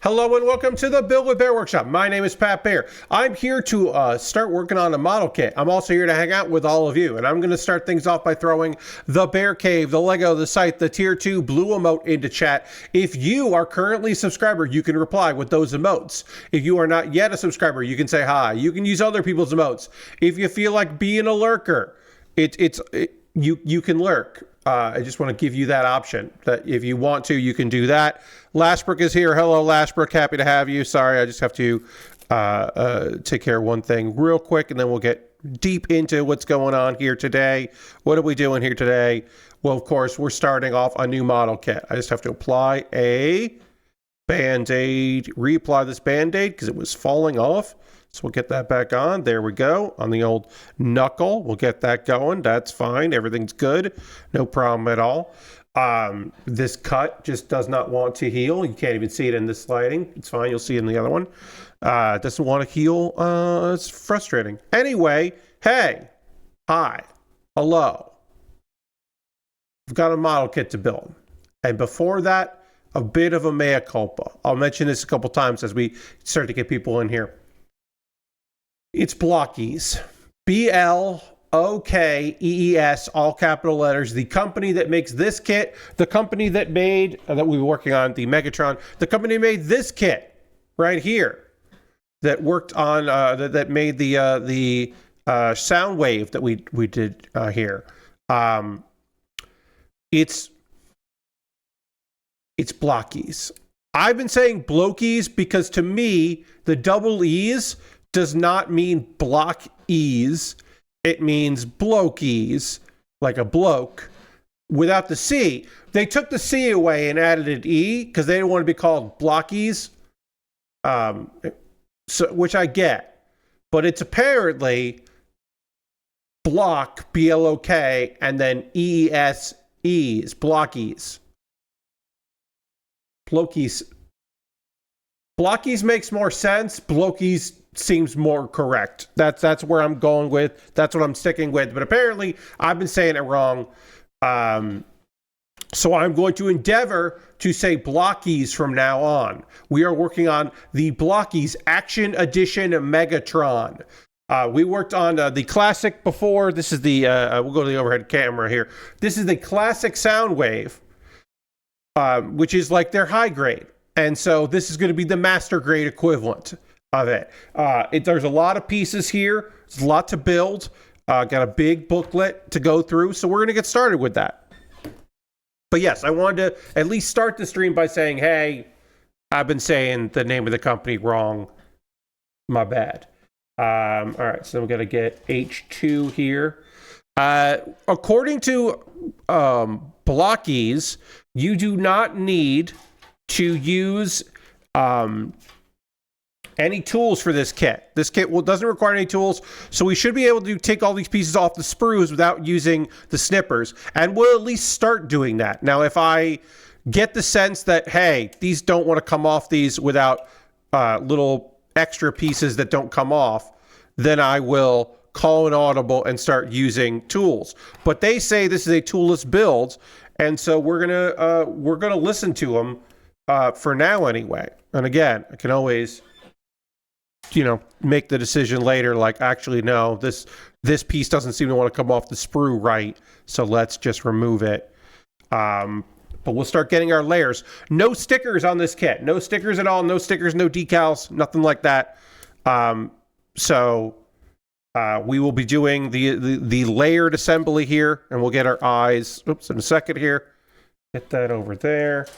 Hello and welcome to the Build with Bear Workshop. My name is Pat Bear. I'm here to start working on a model kit. I'm also here to hang out with all of you, and I'm going to start things off by throwing the Bear Cave, the Lego, the site, the Tier 2 blue emote into chat. If you are currently a subscriber, you can reply with those emotes. If you are not yet a subscriber, you can say hi. You can use other people's emotes. If you feel like being a lurker, you can lurk. I just want to give you that option that if you want to, you can do that. Lashbrook is here. Hello, Lashbrook. Happy to have you. Sorry, I just have to take care of one thing real quick, and then we'll get deep into what's going on here today. What are we doing here today? Well, of course, we're starting off a new model kit. I just have to apply a Band-Aid, reapply this Band-Aid because it was falling off. So we'll get that back on. There we go. On the old knuckle. We'll get that going. That's fine. Everything's good. No problem at all. This cut just does not want to heal. You can't even see it in this sliding. It's fine. You'll see it in the other one. It doesn't want to heal. It's frustrating. Anyway, hey. Hi. Hello. I've got a model kit to build. And before that, a bit of a mea culpa. I'll mention this a couple times as we start to get people in here. It's BLOKEES. B-L-O-K-E-E-S, all capital letters. The company that makes this kit, the company that made, that we were working on, the Megatron, the company made this kit right here that worked on, that made the sound wave that we did here. It's BLOKEES. I've been saying BLOKEES because to me, the double E's does not mean block ease. It means blokees, like a bloke, without the C. They took the C away and added an E because they didn't want to be called blockies, which I get. But it's apparently block, B-L-O-K, and then E-E-S-E's, blockies. Blokees. Blockies makes more sense. Blokees seems more correct. That's where I'm going with. That's what I'm sticking with. But apparently, I've been saying it wrong. So I'm going to endeavor to say BLOKEES from now on. We are working on the BLOKEES Action Edition Megatron. We worked on the classic before. This is the, we'll go to the overhead camera here. This is the classic Soundwave, which is like their high grade. And so this is going to be the master grade equivalent of it. There's a lot of pieces here. There's a lot to build. Got a big booklet to go through. So we're going to get started with that. But yes, I wanted to at least start the stream by saying, hey, I've been saying the name of the company wrong. My bad. All right, so we're going to get H2 here. According to BLOKEES, you do not need to use any tools for this kit. This kit doesn't require any tools, so we should be able to take all these pieces off the sprues without using the snippers, and we'll at least start doing that. Now, if I get the sense that, hey, these don't want to come off these without little extra pieces that don't come off, then I will call an audible and start using tools. But they say this is a toolless build, and so we're gonna listen to them for now anyway. And again, I can always, make the decision later, like, actually, no, this piece doesn't seem to want to come off the sprue right, so let's just remove it. But we'll start getting our layers. No stickers on this kit. No stickers at all. No stickers, no decals, nothing like that. So we will be doing the layered assembly here, and we'll get our eyes, in a second here. Get that over there.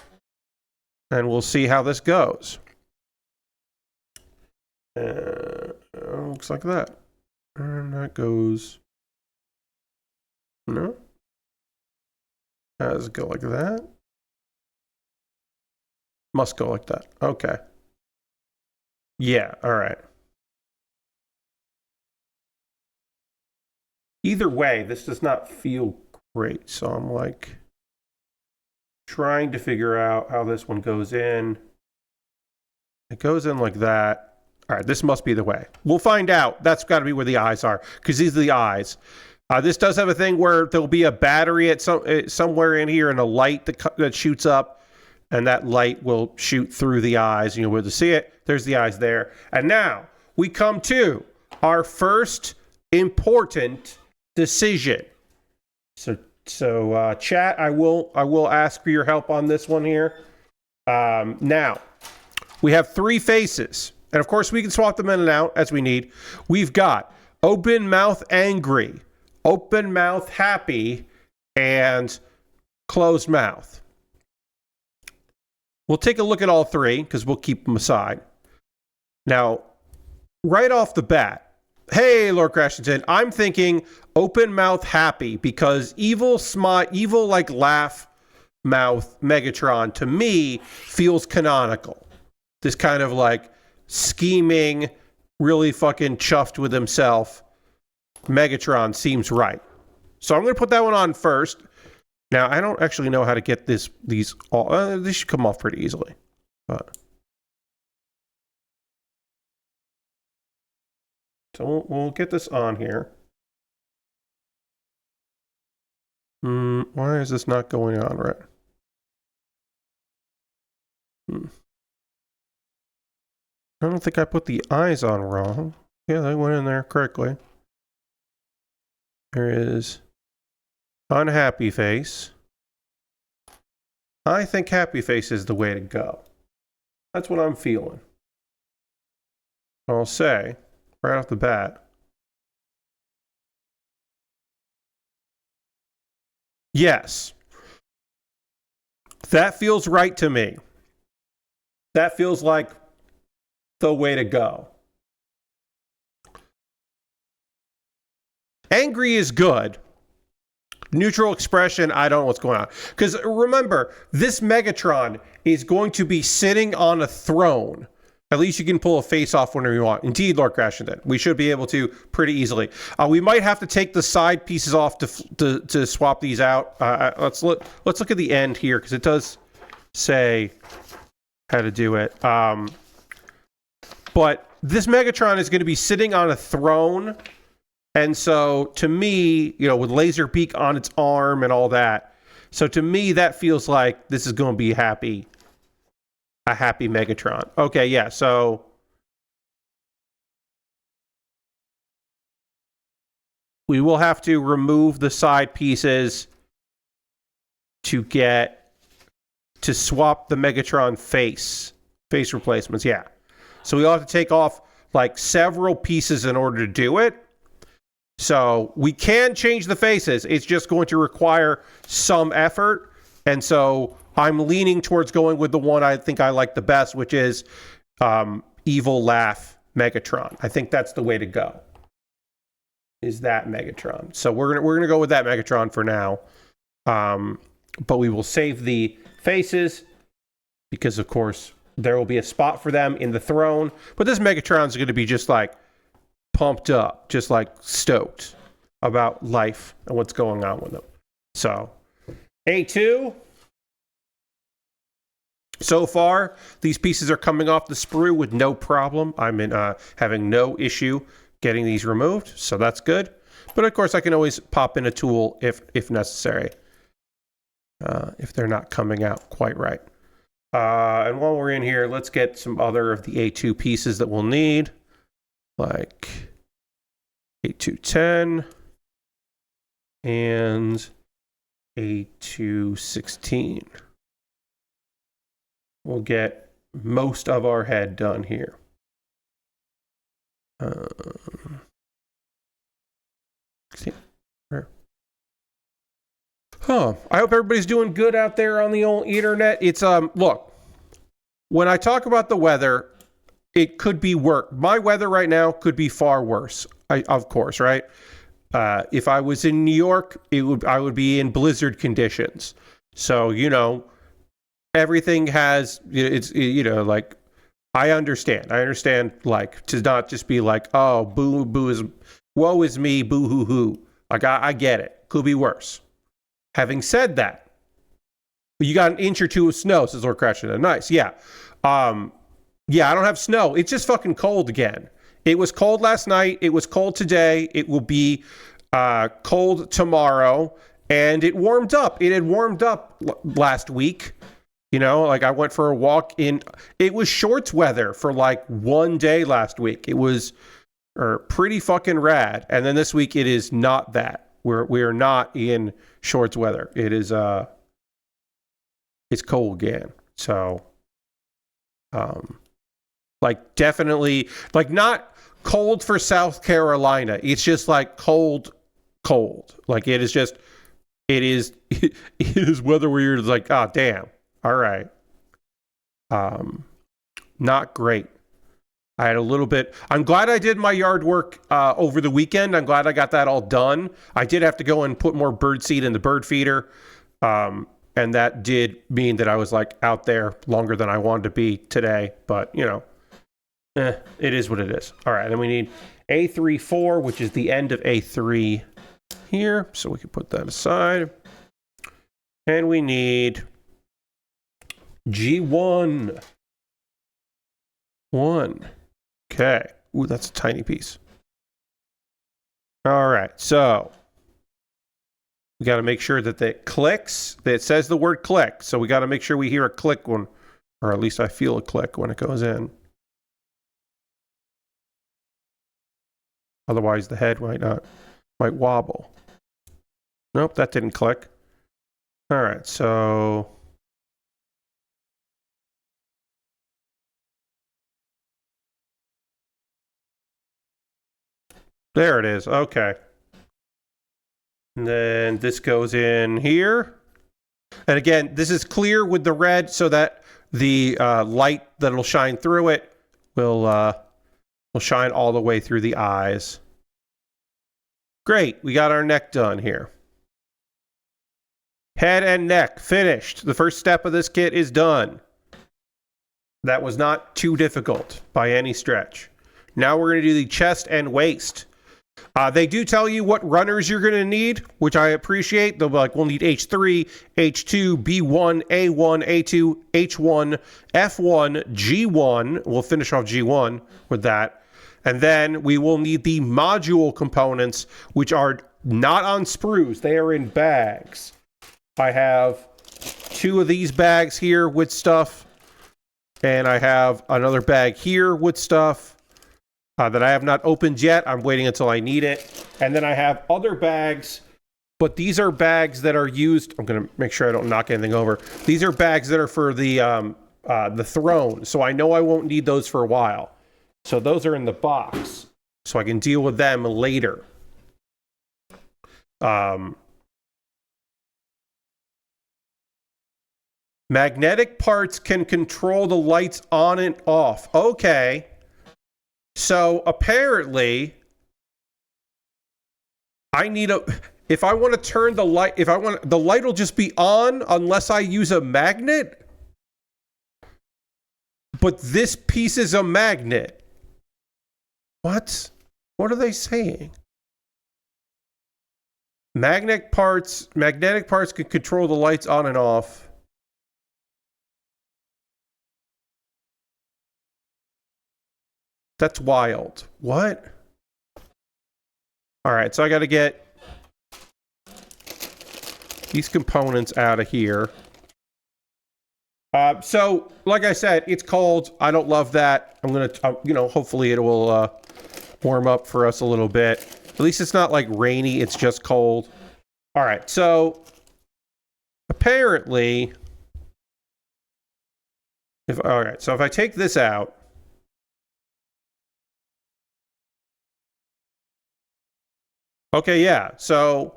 And we'll see how this goes. Looks like that. And that goes... No? How does it go like that? Must go like that. Okay. Yeah, all right. Either way, this does not feel great. So I'm like trying to figure out how this one goes in. It goes in like that. All right, this must be the way. We'll find out. That's got to be where the eyes are, because these are the eyes. This does have a thing where there'll be a battery at somewhere in here and a light that shoots up. and that light will shoot through the eyes, and you'll be able to see it. There's the eyes there. And now we come to our first important decision. So chat, I will ask for your help on this one here. Now, we have 3 faces, and of course we can swap them in and out as we need. We've got open mouth angry, open mouth happy, and closed mouth. We'll take a look at all 3 because we'll keep them aside. Now, right off the bat, hey, Lord Crashington, I'm thinking open mouth happy because evil like laugh mouth Megatron to me feels canonical. This kind of like scheming, really fucking chuffed with himself Megatron seems right. So I'm going to put that one on first. Now, I don't actually know how to get these all. These should come off pretty easily. But so we'll get this on here. Why is this not going on right? I don't think I put the eyes on wrong. Yeah, they went in there correctly. There is unhappy face. I think happy face is the way to go. That's what I'm feeling. I'll say, right off the bat, yes. That feels right to me. That feels like the way to go. Angry is good. Neutral expression, I don't know what's going on. Because remember, this Megatron is going to be sitting on a throne. At least you can pull a face off whenever you want. Indeed, Lord Crashington. We should be able to pretty easily. We might have to take the side pieces off to swap these out. Let's look at the end here, because it does say how to do it. But this Megatron is going to be sitting on a throne. And so, to me, you know, with laser beak on its arm and all that. So, to me, that feels like this is going to be a happy Megatron. Okay, yeah, so we will have to remove the side pieces to swap the Megatron face replacements, yeah. So, we'll have to take off, like, several pieces in order to do it. So we can change the faces. It's just going to require some effort. And so I'm leaning towards going with the one I think I like the best, which is Evil Laugh Megatron. I think that's the way to go. Is that Megatron. So we're gonna go with that Megatron for now. But we will save the faces because of course there will be a spot for them in the throne. But this Megatron is going to be just like pumped up, just like stoked about life and what's going on with them. So, A2. So far, these pieces are coming off the sprue with no problem. I'm having no issue getting these removed, so that's good. But of course, I can always pop in a tool if necessary, if they're not coming out quite right. And while we're in here, let's get some other of the A2 pieces that we'll need. Like A210 and A216. We'll get most of our head done here. I hope everybody's doing good out there on the old internet. It's look, when I talk about the weather, it could be worse. My weather right now could be far worse. Of course, right? If I was in New York, I would be in blizzard conditions. So, you know, everything has, it's, you know, like, I understand, like, to not just be like, oh, woe is me, boo hoo hoo. Like, I get it. Could be worse. Having said that, you got an inch or two of snow, says Lord Crashington. Nice, yeah. Yeah, I don't have snow. It's just fucking cold again. It was cold last night. It was cold today. It will be cold tomorrow. And it warmed up. It had warmed up last week. You know, like I went for a walk it was shorts weather for like one day last week. It was pretty fucking rad. And then this week it is not that. We are not in shorts weather. It is it's cold again. So like definitely like not cold for South Carolina. It's just like cold. Like it is just it is weather where you're like, oh damn. All right. Not great. I had a little bit. I'm glad I did my yard work over the weekend. I'm glad I got that all done. I did have to go and put more bird seed in the bird feeder. And that did mean that I was like out there longer than I wanted to be today. But, you know, it is what it is. All right. Then we need A34, which is the end of A3 here. So we can put that aside. And we need G1. 1. Okay. Ooh, that's a tiny piece. All right. So we got to make sure that it clicks. That it says the word click. So we got to make sure we hear a click when, or at least I feel a click when it goes in. Otherwise the head might wobble. Nope, that didn't click. All right. So there it is. Okay. And then this goes in here. And again, this is clear with the red so that the light that'll shine through it will shine all the way through the eyes. Great. We got our neck done here. Head and neck finished. The first step of this kit is done. That was not too difficult by any stretch. Now we're going to do the chest and waist. They do tell you what runners you're going to need, which I appreciate. They'll be like, we'll need H3, H2, B1, A1, A2, H1, F1, G1. We'll finish off G1 with that. And then we will need the module components, which are not on sprues. They are in bags. I have 2 of these bags here with stuff. And I have another bag here with stuff. That I have not opened yet. I'm waiting until I need it. And then I have other bags, but these are bags that are used. I'm going to make sure I don't knock anything over. These are bags that are for the throne. So I know I won't need those for a while. So those are in the box. So I can deal with them later. Magnetic parts can control the lights on and off. Okay. So apparently, I need if I want to turn the light, the light will just be on unless I use a magnet. But this piece is a magnet. What? What are they saying? Magnetic parts can control the lights on and off. That's wild. What? All right, so I got to get these components out of here. So, like I said, it's cold. I don't love that. I'm going to, hopefully it will warm up for us a little bit. At least it's not like rainy. It's just cold. All right, so apparently, if I take this out, okay, yeah, so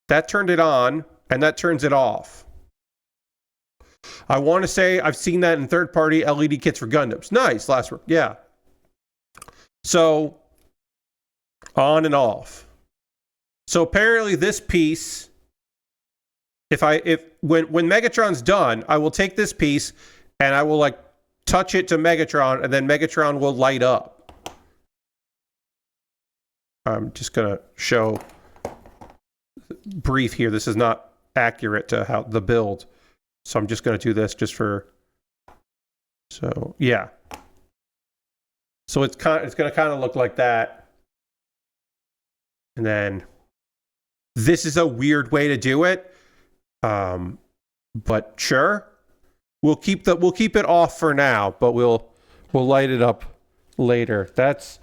that turned it on, and that turns it off. I want to say I've seen that in third-party LED kits for Gundams. Nice, last work, yeah. So, on and off. So apparently this piece, when Megatron's done, I will take this piece, and I will, like, touch it to Megatron, and then Megatron will light up. I'm just going to show brief here. This is not accurate to how the build. So I'm just going to do this just for, so yeah. So it's going to kind of look like that. And then this is a weird way to do it. But sure. we'll keep it off for now, but we'll light it up later. That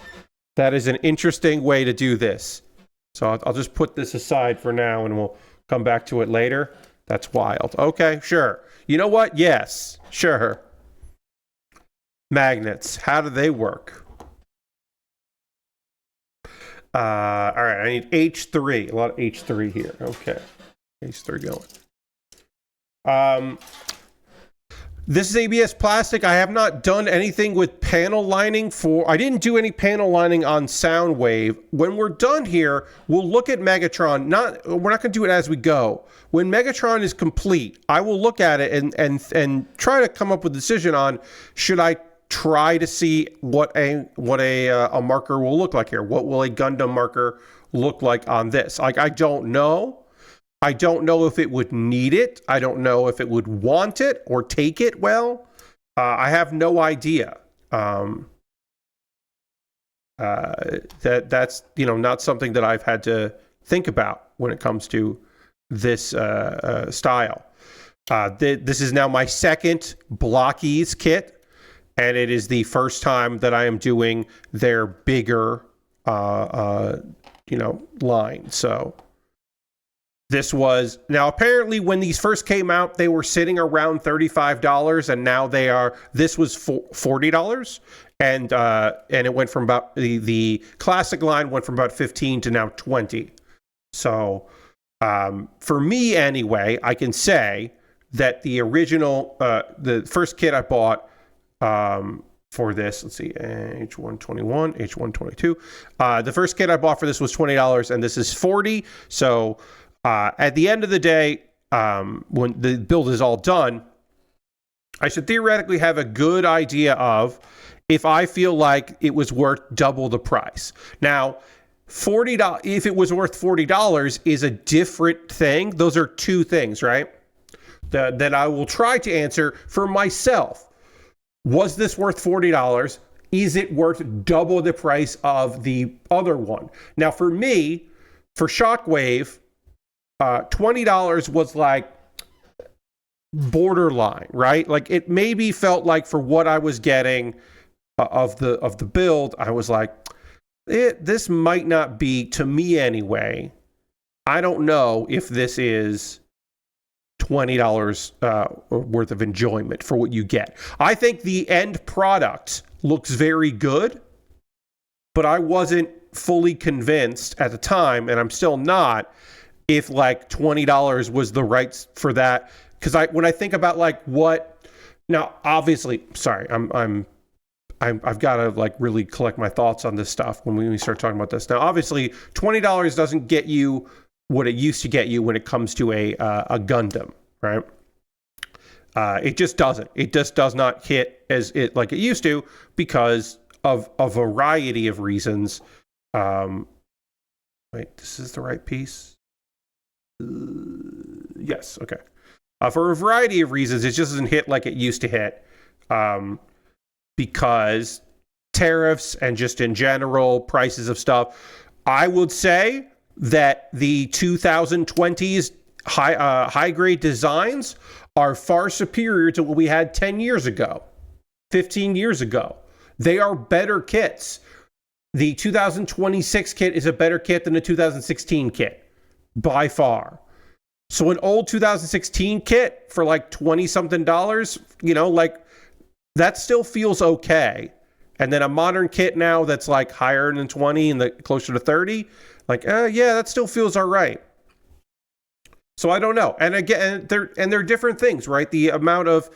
is an interesting way to do this. So I'll just put this aside for now, and we'll come back to it later. That's wild. Okay, sure. You know what? Yes, sure. Magnets. How do they work? All right, I need H3. A lot of H3 here. Okay. H3 going. This is ABS plastic. I have not done anything with panel lining I didn't do any panel lining on Soundwave. When we're done here, we'll look at Megatron. We're not going to do it as we go. When Megatron is complete, I will look at it and try to come up with a decision on, should I try to see what a marker will look like here. What will a Gundam marker look like on this? Like, I don't know. I don't know if it would need it. I don't know if it would want it or take it well. I have no idea. That's not something that I've had to think about when it comes to this style. This is now my second BLOKEES kit, and it is the first time that I am doing their bigger line. So this was, now apparently when these first came out, they were sitting around $35, and now this was $40, and it went from about, the classic line went from about 15 to now 20. So for me anyway, I can say that the original, the first kit I bought for this, let's see, H121, H122, the first kit I bought for this was $20, and this is $40. So at the end of the day, when the build is all done, I should theoretically have a good idea of if I feel like it was worth double the price. Now, $40, if it was worth $40 is a different thing. Those are two things, right? That I will try to answer for myself. Was this worth $40? Is it worth double the price of the other one? Now, for me, for Shockwave, $20 was like borderline, right? Like, it maybe felt like for what I was getting of the build, I was like, this might not be, to me anyway. I don't know if this is $20 worth of enjoyment for what you get. I think the end product looks very good, but I wasn't fully convinced at the time, and I'm still not, if like $20 was the right for that. Because when I think about like what, now obviously, sorry, I've got to like really collect my thoughts on this stuff when we start talking about this. Now, obviously, $20 doesn't get you what it used to get you when it comes to a Gundam, right? It just doesn't. It just does not hit as it like it used to because of a variety of reasons. Wait, this is the right piece? Yes, okay. For a variety of reasons, it just doesn't hit like it used to hit. Because tariffs and just in general prices of stuff. I would say that the 2020s high grade designs are far superior to what we had 10 years ago, 15 years ago. They are better kits. The 2026 kit is a better kit than the 2016 kit by far. So an old 2016 kit for like 20 something dollars, like that still feels okay. And then a modern kit now that's like higher than 20 and closer to 30, like, yeah, that still feels all right. So I don't know. And again, they're different things, right? The amount of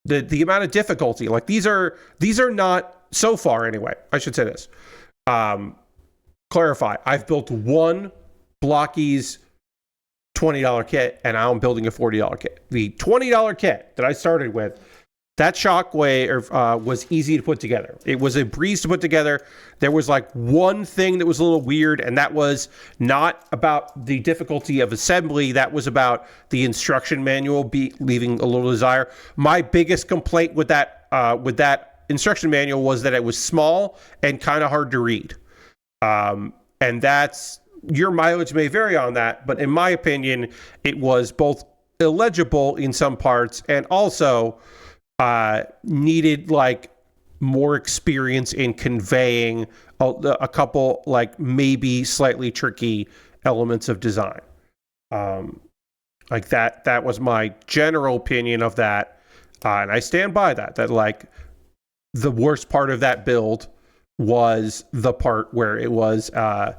the amount of difficulty, like these are not, so far anyway, I should say this. Clarify, I've built one BLOKEES $20 kit, and now I'm building a $40 kit. The $20 kit that I started with, that Shockwave was easy to put together. It was a breeze to put together. There was like one thing that was a little weird, and that was not about the difficulty of assembly. That was about the instruction manual leaving a little desire. My biggest complaint with that instruction manual was that it was small and kind of hard to read. And that's, your mileage may vary on that, but in my opinion, it was both illegible in some parts, and also needed like more experience in conveying a couple like maybe slightly tricky elements of design. Like that was my general opinion of that, and I stand by that like the worst part of that build was the part where it was the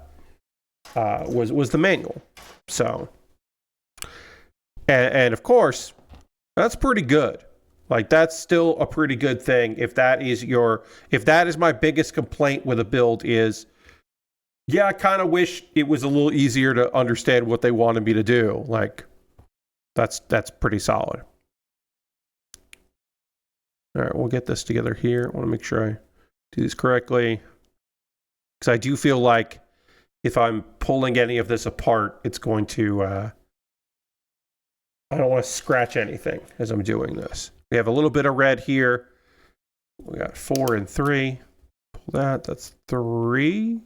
manual. So and of course that's pretty good. Like that's still a pretty good thing. If that is my biggest complaint with a build is, yeah, I kind of wish it was a little easier to understand what they wanted me to do. Like that's pretty solid. All right, we'll get this together here. I want to make sure I do this correctly, because I do feel like if I'm pulling any of this apart, it's going to I don't want to scratch anything as I'm doing this. We have a little bit of red here. We got 4 and 3. Pull that. That's 3.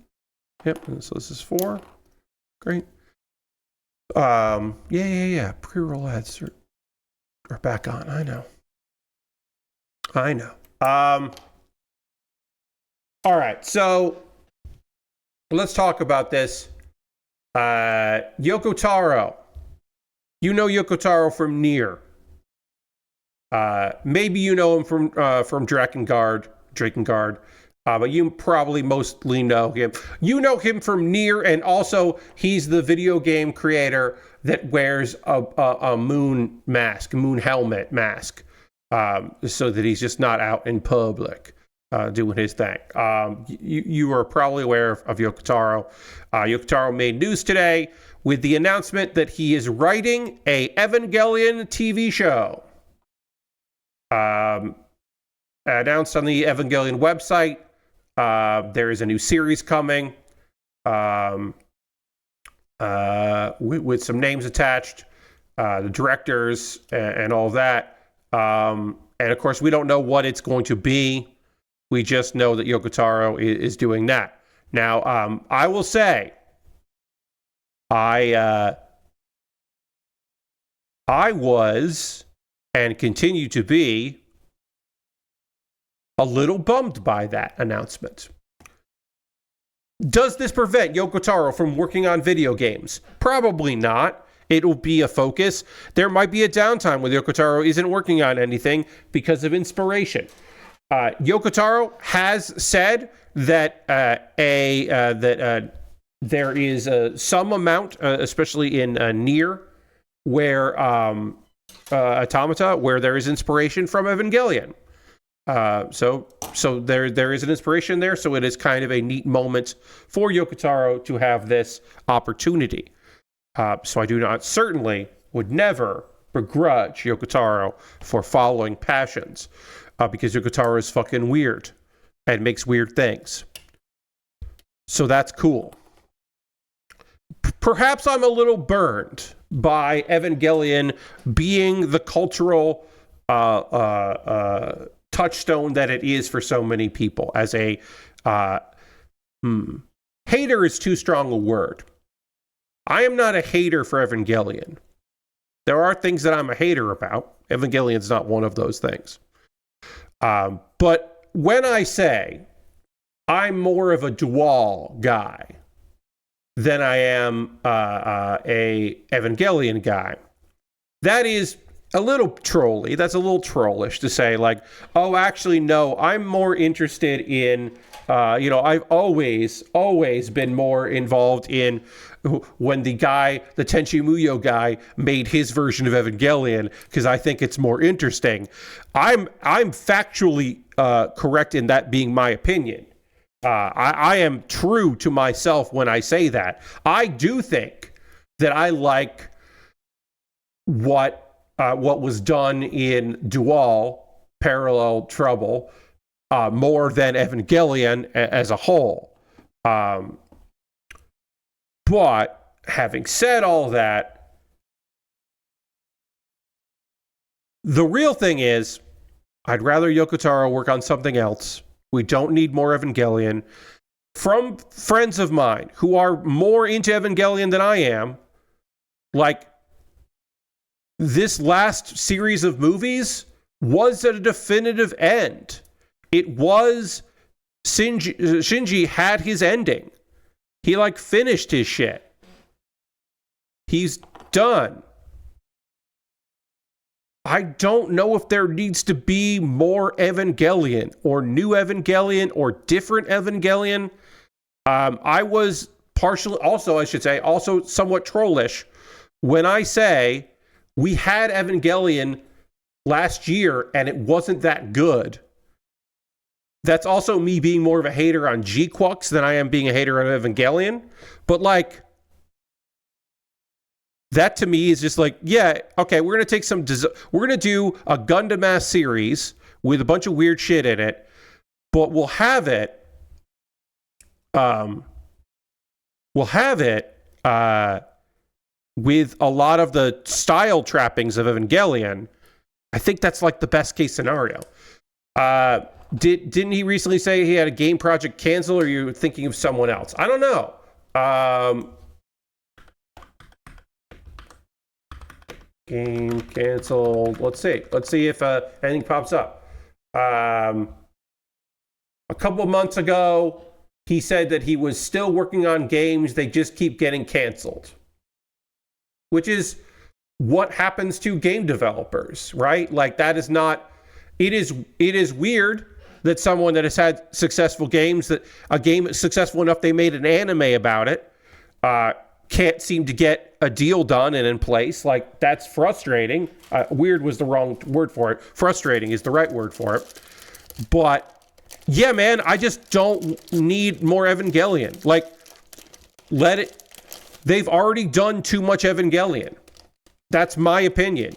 Yep. And so this is 4. Great. Yeah. Pre-roll ads are back on. I know. All right. So let's talk about this. Yoko Taro. You know Yoko Taro from Nier. Maybe you know him from Drakengard, but you probably mostly know him. You know him from Nier, and also he's the video game creator that wears a moon helmet mask, so that he's just not out in public doing his thing. You are probably aware of Yoko Taro. Yoko Taro made news today with the announcement that he is writing a Evangelion TV show. Announced on the Evangelion website, there is a new series coming with some names attached, the directors and all of that. And of course, we don't know what it's going to be. We just know that Yoko Taro is doing that. Now, I will say, I was and continue to be a little bummed by that announcement. Does this prevent Yoko Taro from working on video games? Probably not. It'll be a focus. There might be a downtime where Yoko Taro isn't working on anything because of inspiration. Yoko Taro has said that there is some amount, especially in Nier, where Automata, where there is inspiration from Evangelion. So there is an inspiration there. So it is kind of a neat moment for Yoko Taro to have this opportunity. So I would never begrudge Yoko Taro for following passions, because Yoko Taro is fucking weird and makes weird things. So that's cool. Perhaps I'm a little burned by Evangelion being the cultural touchstone that it is for so many people. As a hater is too strong a word. I am not a hater for Evangelion. There are things that I'm a hater about. Evangelion's not one of those things. But when I say I'm more of a Dual guy than I am a Evangelion guy, that is a little trolly. That's a little trollish to say, like, oh, actually, no, I'm more interested in, I've always been more involved in when the Tenchi Muyo guy made his version of Evangelion, because I think it's more interesting. I'm factually correct in that being my opinion. I am true to myself when I say that. I do think that I like what was done in Dual Parallel Trouble more than Evangelion as a whole. But having said all that, the real thing is, I'd rather Yoko Taro work on something else. We don't need more Evangelion. From friends of mine who are more into Evangelion than I am, like, this last series of movies was a definitive end. It was Shinji had his ending. He like finished his shit. He's done. I don't know if there needs to be more Evangelion or new Evangelion or different Evangelion. I was partially, also I should say, also somewhat trollish when I say we had Evangelion last year and it wasn't that good. That's also me being more of a hater on G-Quux than I am being a hater on Evangelion. But like, that to me is just like, yeah, okay, we're going to take we're going to do a Gundam-ass series with a bunch of weird shit in it, but we'll have it with a lot of the style trappings of Evangelion. I think that's like the best case scenario. Didn't he recently say he had a game project canceled, or are you thinking of someone else? I don't know. Game canceled. Let's see if anything pops up. A couple of months ago, he said that he was still working on games. They just keep getting canceled, which is what happens to game developers, right? Like, that is not. It is weird that someone that has had successful games, that a game is successful enough they made an anime about it, can't seem to get a deal done and in place. Like, that's frustrating. Weird was the wrong word for it. Frustrating is the right word for it. But yeah, man, I just don't need more Evangelion. Like, let it. They've already done too much Evangelion. That's my opinion.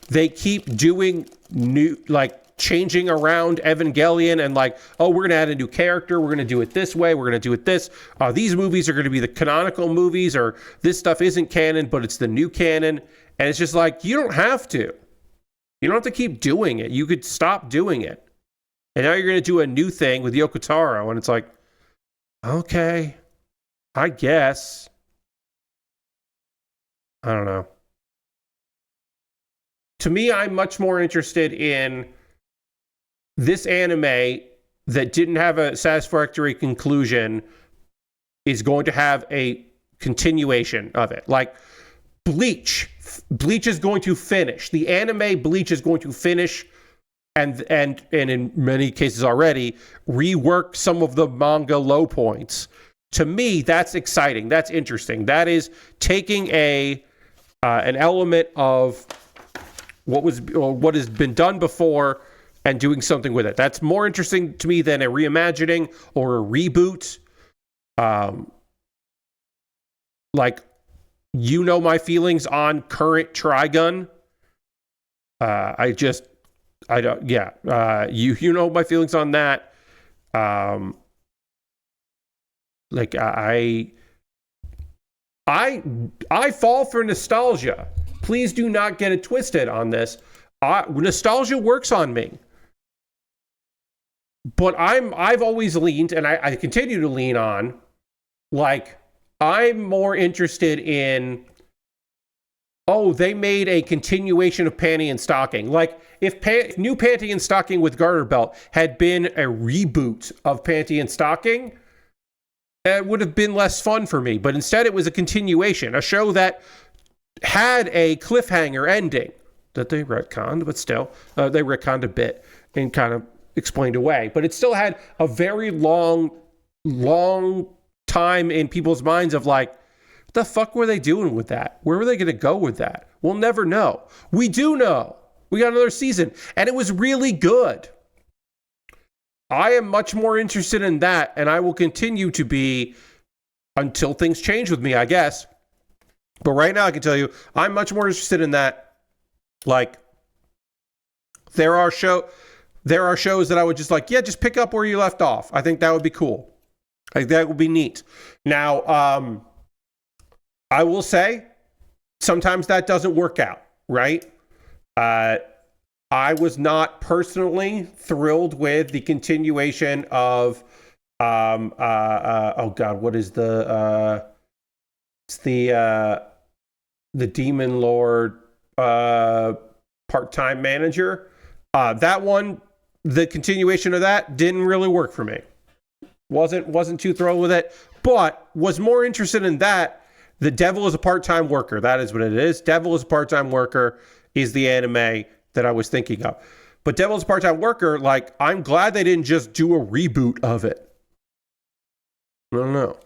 They keep doing new, like, changing around Evangelion and like, oh, we're going to add a new character. We're going to do it this way. We're going to do it this. These movies are going to be the canonical movies, or this stuff isn't canon, but it's the new canon. And it's just like, you don't have to. You don't have to keep doing it. You could stop doing it. And now you're going to do a new thing with Yoko Taro. And it's like, okay, I guess. I don't know. To me, I'm much more interested in this anime that didn't have a satisfactory conclusion is going to have a continuation of it. Like Bleach is going to finish. The anime Bleach is going to finish and in many cases already rework some of the manga low points. To me, that's exciting. That's interesting. That is taking an element of what has been done before and doing something with it. That's more interesting to me than a reimagining or a reboot. Like, you know my feelings on current Trigun. You know my feelings on that. Like, I fall for nostalgia. Please do not get it twisted on this. Nostalgia works on me. But I've always leaned, and I continue to lean on, like, I'm more interested in, oh, they made a continuation of Panty and Stocking. Like, if new Panty and Stocking with Garter Belt had been a reboot of Panty and Stocking, it would have been less fun for me. But instead, it was a continuation, a show that had a cliffhanger ending that they retconned, but still, they retconned a bit and kind of explained away. But it still had a very long time in people's minds of like, what the fuck were they doing with that? Where were they going to go with that? We'll never know. We do know. We got another season, and it was really good. I am much more interested in that, and I will continue to be until things change with me, I guess. But right now, I can tell you, I'm much more interested in that. Like, there are shows that I would just like, yeah, just pick up where you left off. I think that would be cool. Like, that would be neat. Now, I will say, sometimes that doesn't work out, right? I was not personally thrilled with the continuation of, oh God, what is it's the Demon Lord part-time manager. That one, the continuation of that didn't really work for me. Wasn't too thrilled with it, but was more interested in that. The Devil is a part-time worker. That is what it is. Devil is a part-time worker is the anime that I was thinking of. But Devil is a part-time worker, like, I'm glad they didn't just do a reboot of it. I don't know.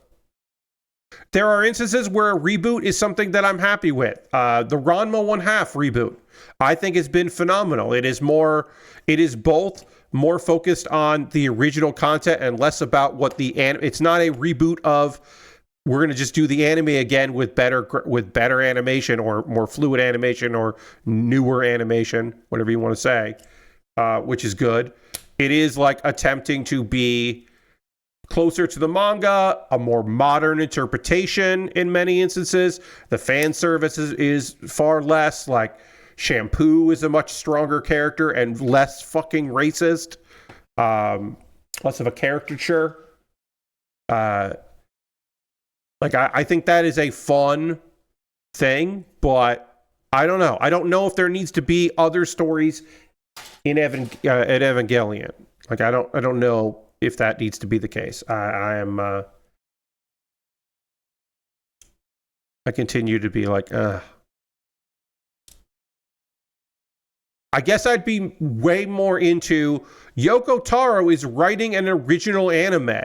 There are instances where a reboot is something that I'm happy with. The Ranma 1/2 reboot, I think, has been phenomenal. It is both more focused on the original content and less about what it's not a reboot of, we're going to just do the anime again with better animation or more fluid animation or newer animation, whatever you want to say, which is good. It is like attempting to be closer to the manga, a more modern interpretation in many instances. The fan service is far less. Like, Shampoo is a much stronger character and less fucking racist. Less of a caricature. I think that is a fun thing, but I don't know. I don't know if there needs to be other stories in at Evangelion. Like, I don't know if that needs to be the case. I continue to be like, I guess I'd be way more into Yoko Taro is writing an original anime.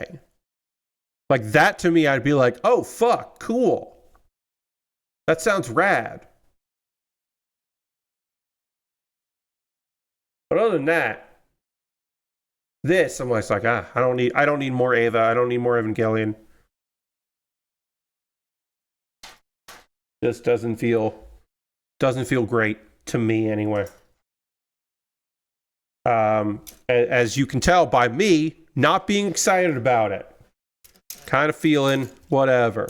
Like, that to me, I'd be like, oh, fuck, cool. That sounds rad. But other than that, this, I'm like, I don't need more Eva. I don't need more Evangelion. Just doesn't feel great to me anyway. As you can tell by me not being excited about it, kind of feeling whatever.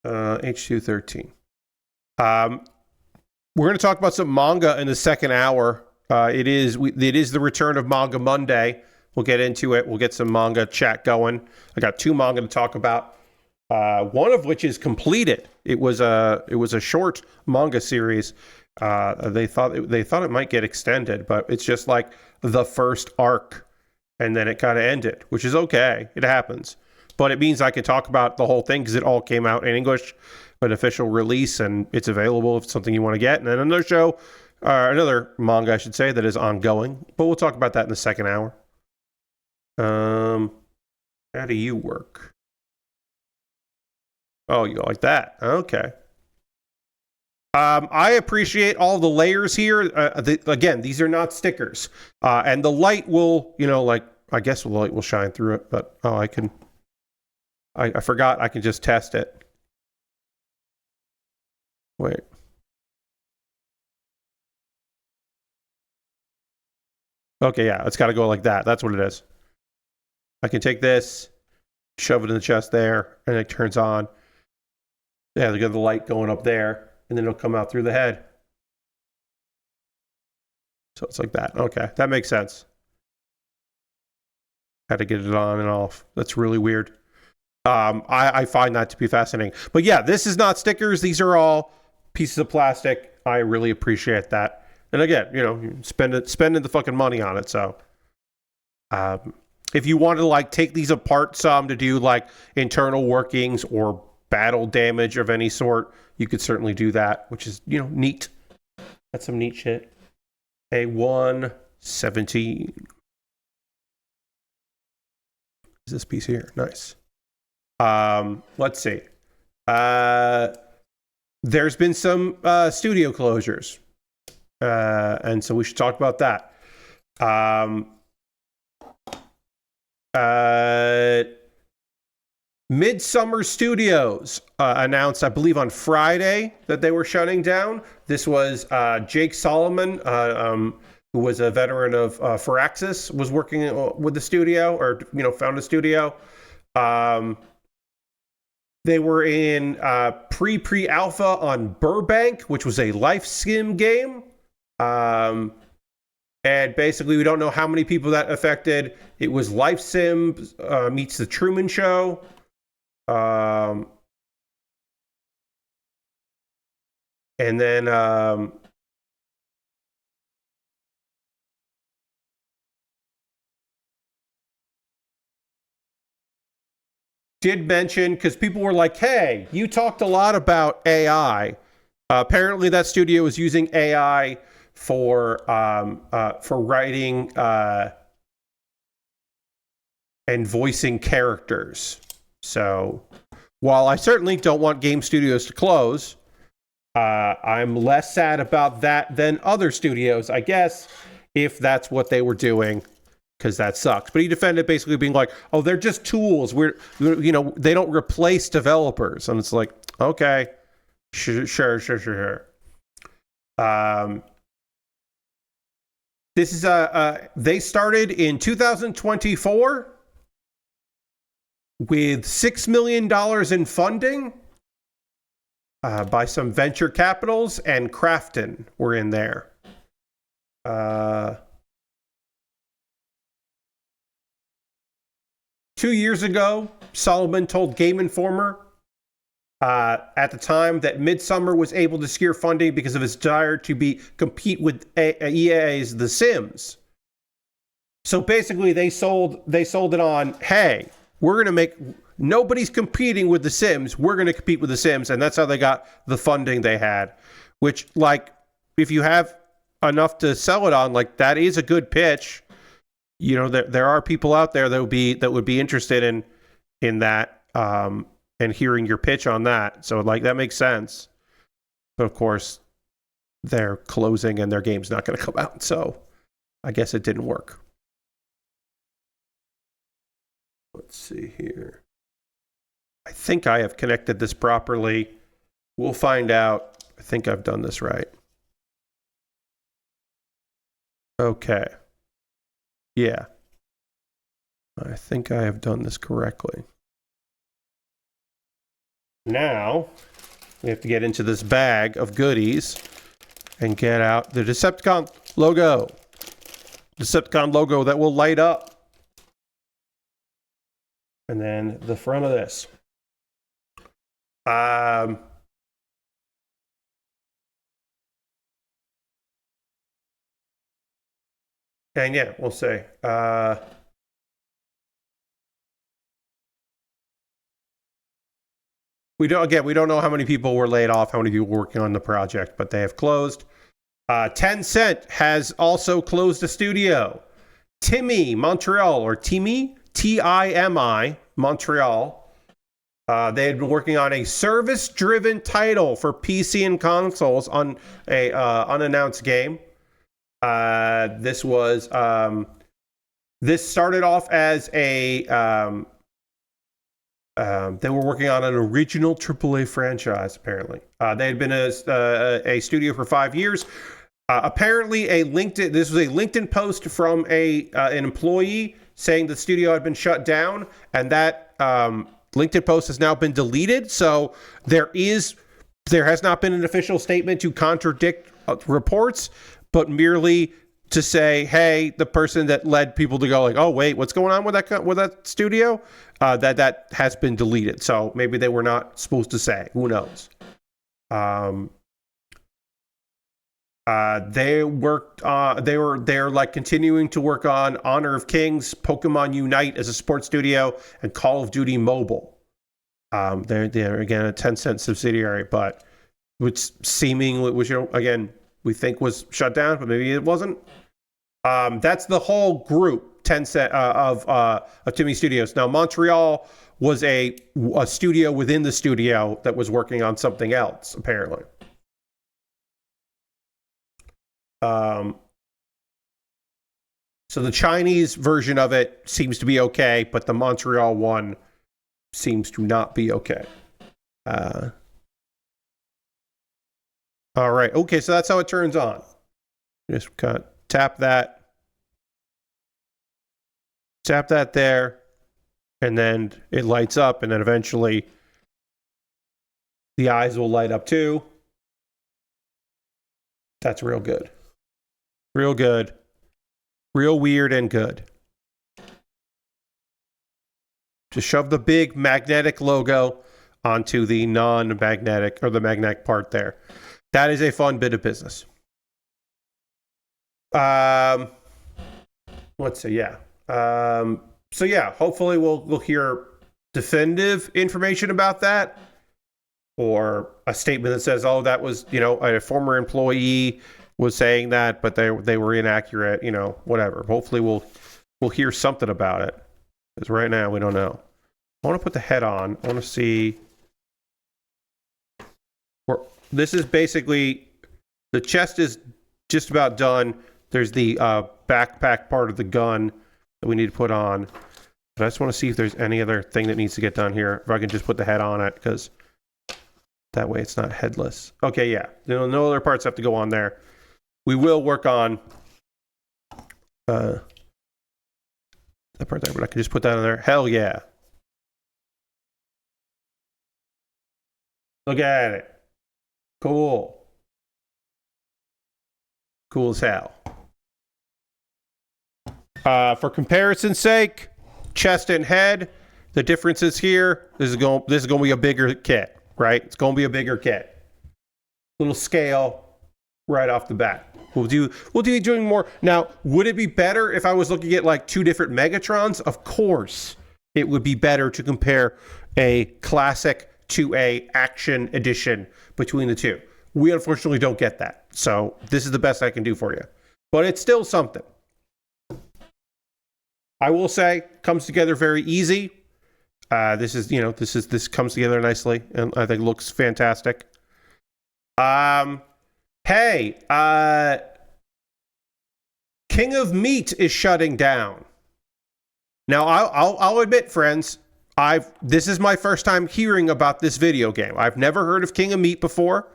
H213. We're going to talk about some manga in the second hour. It is the return of Manga Monday. We'll get into it. We'll get some manga chat going. I got 2 manga to talk about. One of which is completed. It was a short manga series. They thought it might get extended, but it's just like the first arc, and then it kind of ended, which is okay. It happens, but it means I can talk about the whole thing because it all came out in English, an official release, and it's available if it's something you want to get. And then another manga, I should say, that is ongoing, but we'll talk about that in the second hour. How do you work? Oh, you go like that. Okay. I appreciate all the layers here. Again, these are not stickers. And the light will, I guess the light will shine through it, but I forgot I can just test it. Wait. Okay, yeah, it's got to go like that. That's what it is. I can take this, shove it in the chest there, and it turns on. Yeah, they got the light going up there, and then it'll come out through the head. So it's like that. Okay, that makes sense. Had to get it on and off. That's really weird. I find that to be fascinating. But yeah, this is not stickers. These are all pieces of plastic. I really appreciate that. And again, spending the fucking money on it. So if you want to take these apart some to do internal workings or battle damage of any sort, you could certainly do that, which is, neat. That's some neat shit. A117. Is this piece here? Nice. Let's see. There's been some studio closures. And so we should talk about that. Midsummer Studios announced, I believe, on Friday that they were shutting down. This was Jake Solomon, who was a veteran of Firaxis, was working with the studio, or found a studio. They were in pre-alpha on Burbank, which was a life sim game. And basically, we don't know how many people that affected. It was Life Sim meets The Truman Show. And then did mention, because people were like, hey, you talked a lot about AI. Apparently that studio is using AI for writing and voicing characters. So while I certainly don't want game studios to close, I'm less sad about that than other studios, I guess, if that's what they were doing, because that sucks. But he defended basically being like, oh, they're just tools. You know, they don't replace developers. And it's like, okay, sure. This is they started in 2024 with $6 million in funding by some venture capitals, and Crafton were in there. 2 years ago, Solomon told Game Informer at the time that Midsummer was able to secure funding because of his desire to compete with EA's The Sims. So basically, they sold it on, hey, we're going to make... Nobody's competing with The Sims. We're going to compete with The Sims. And that's how they got the funding they had. Which, like, if you have enough to sell it on, like, that is a good pitch. You know, there are people out there that would be interested in that and hearing your pitch on that. So, like, that makes sense. But, of course, they're closing and their game's not going to come out. So, I guess it didn't work. Let's see here. I think I have connected this properly. We'll find out. I think I've done this right. Okay. Yeah. I think I have done this correctly. Now, we have to get into this bag of goodies and get out the Decepticon logo. Decepticon logo that will light up. And then the front of this. And yeah, we'll say. We don't know how many people were laid off, how many people were working on the project, but they have closed. Tencent has also closed a studio. Timmy Montreal, or Timmy, Timi Montreal. They had been working on a service-driven title for PC and consoles on a unannounced game. This started off as a they were working on an original AAA franchise. Apparently, they had been a studio for 5 years. Apparently, this was a LinkedIn post from an employee saying the studio had been shut down, and that LinkedIn post has now been deleted. So there has not been an official statement to contradict reports, but merely to say, hey, the person that led people to go like, oh wait, what's going on with that studio? That has been deleted. So maybe they were not supposed to say. Who knows? They're like continuing to work on Honor of Kings, Pokemon Unite as a sports studio, and Call of Duty Mobile. They're again a Tencent subsidiary, but which again we think was shut down, but maybe it wasn't. That's the whole group, Tencent of Timmy Studios. Now Montreal was a studio within the studio that was working on something else, apparently. So the Chinese version of it seems to be okay, but the Montreal one seems to not be okay. All right. Okay, so that's how it turns on. Just kind of tap that there, and then it lights up, and then eventually the eyes will light up too. That's real good. Real good. Real weird and good. Just shove the big magnetic logo onto the non-magnetic, or the magnetic part there. That is a fun bit of business. Let's see. Yeah. So yeah, hopefully we'll hear definitive information about that, or a statement that says, "Oh, that was, you know, a former employee was saying that, but they were inaccurate." You know, whatever. Hopefully we'll hear something about it, because right now we don't know. I want to put the head on. I want to see. This is basically, the chest is just about done. There's the backpack part of the gun that we need to put on. But I just want to see if there's any other thing that needs to get done here. If I can just put the head on it, because that way it's not headless. Okay, yeah. No other parts have to go on there. We will work on that part there, but I can just put that on there. Hell yeah. Look at it. Cool. Cool as hell. For comparison's sake, chest and head, the difference is here. This is going to be a bigger kit, right? It's going to be a bigger kit. Little scale right off the bat. We'll be doing more. Now, would it be better if I was looking at like two different Megatrons? Of course, it would be better to compare a classic to a action edition between the two. We unfortunately don't get that. So this is the best I can do for you. But it's still something. I will say, comes together very easy. This comes together nicely, and I think looks fantastic. Hey, King of Meat is shutting down. Now, I'll admit, friends, this is my first time hearing about this video game. I've never heard of King of Meat before.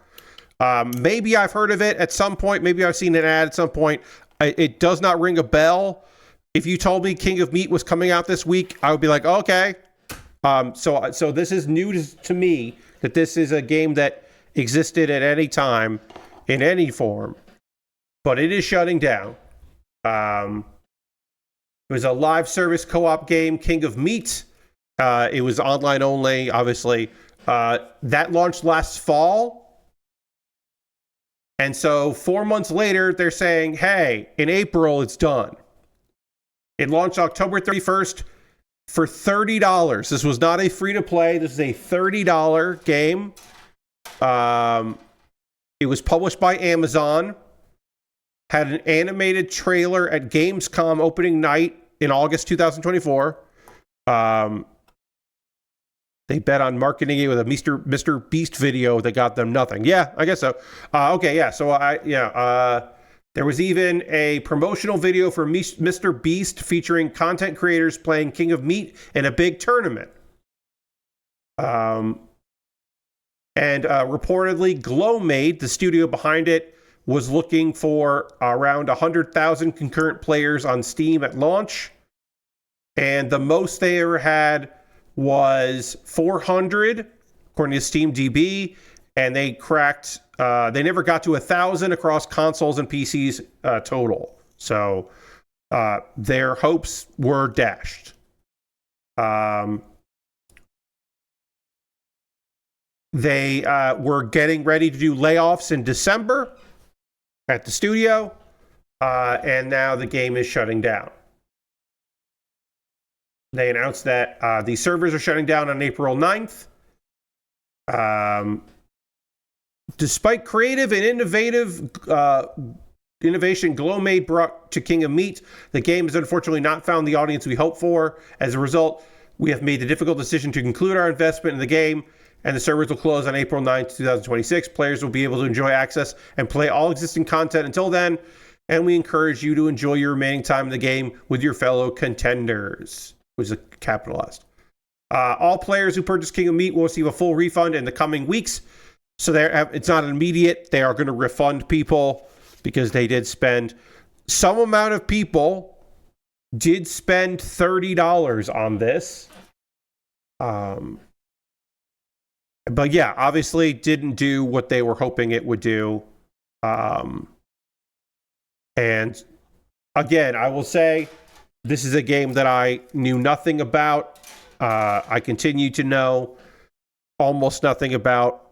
Maybe I've heard of it at some point. Maybe I've seen an ad at some point. It does not ring a bell. If you told me King of Meat was coming out this week, I would be like, okay. So this is new to me, that this is a game that existed at any time, in any form, but it is shutting down. It was a live service co-op game, King of Meat. It was online only, obviously. That launched last fall. And so 4 months later, they're saying, hey, in April, it's done. It launched October 31st for $30. This was not a free-to-play. This is a $30 game. It was published by Amazon. Had an animated trailer at Gamescom opening night in August 2024. They bet on marketing it with a Mr. Beast video that got them nothing. Yeah, I guess so. Okay, yeah. So there was even a promotional video for Mr. Beast featuring content creators playing King of Meat in a big tournament. And reportedly, Glowmade, the studio behind it, was looking for around 100,000 concurrent players on Steam at launch. And the most they ever had was 400, according to SteamDB. And they cracked, they never got to 1,000 across consoles and PCs total. So their hopes were dashed. They were getting ready to do layoffs in December at the studio, and now the game is shutting down. They announced that the servers are shutting down on April 9th. Despite creative and innovation Glowmade brought to King of Meat, the game has unfortunately not found the audience we hoped for. As a result, we have made the difficult decision to conclude our investment in the game, and the servers will close on April 9th, 2026. Players will be able to enjoy access and play all existing content until then, and we encourage you to enjoy your remaining time in the game with your fellow contenders, which is capitalized. All players who purchase King of Meat will receive a full refund in the coming weeks. So it's not immediate. They are going to refund people because they did spend, some amount of people did spend $30 on this. But yeah, obviously didn't do what they were hoping it would do. And again, I will say this is a game that I knew nothing about. I continue to know almost nothing about.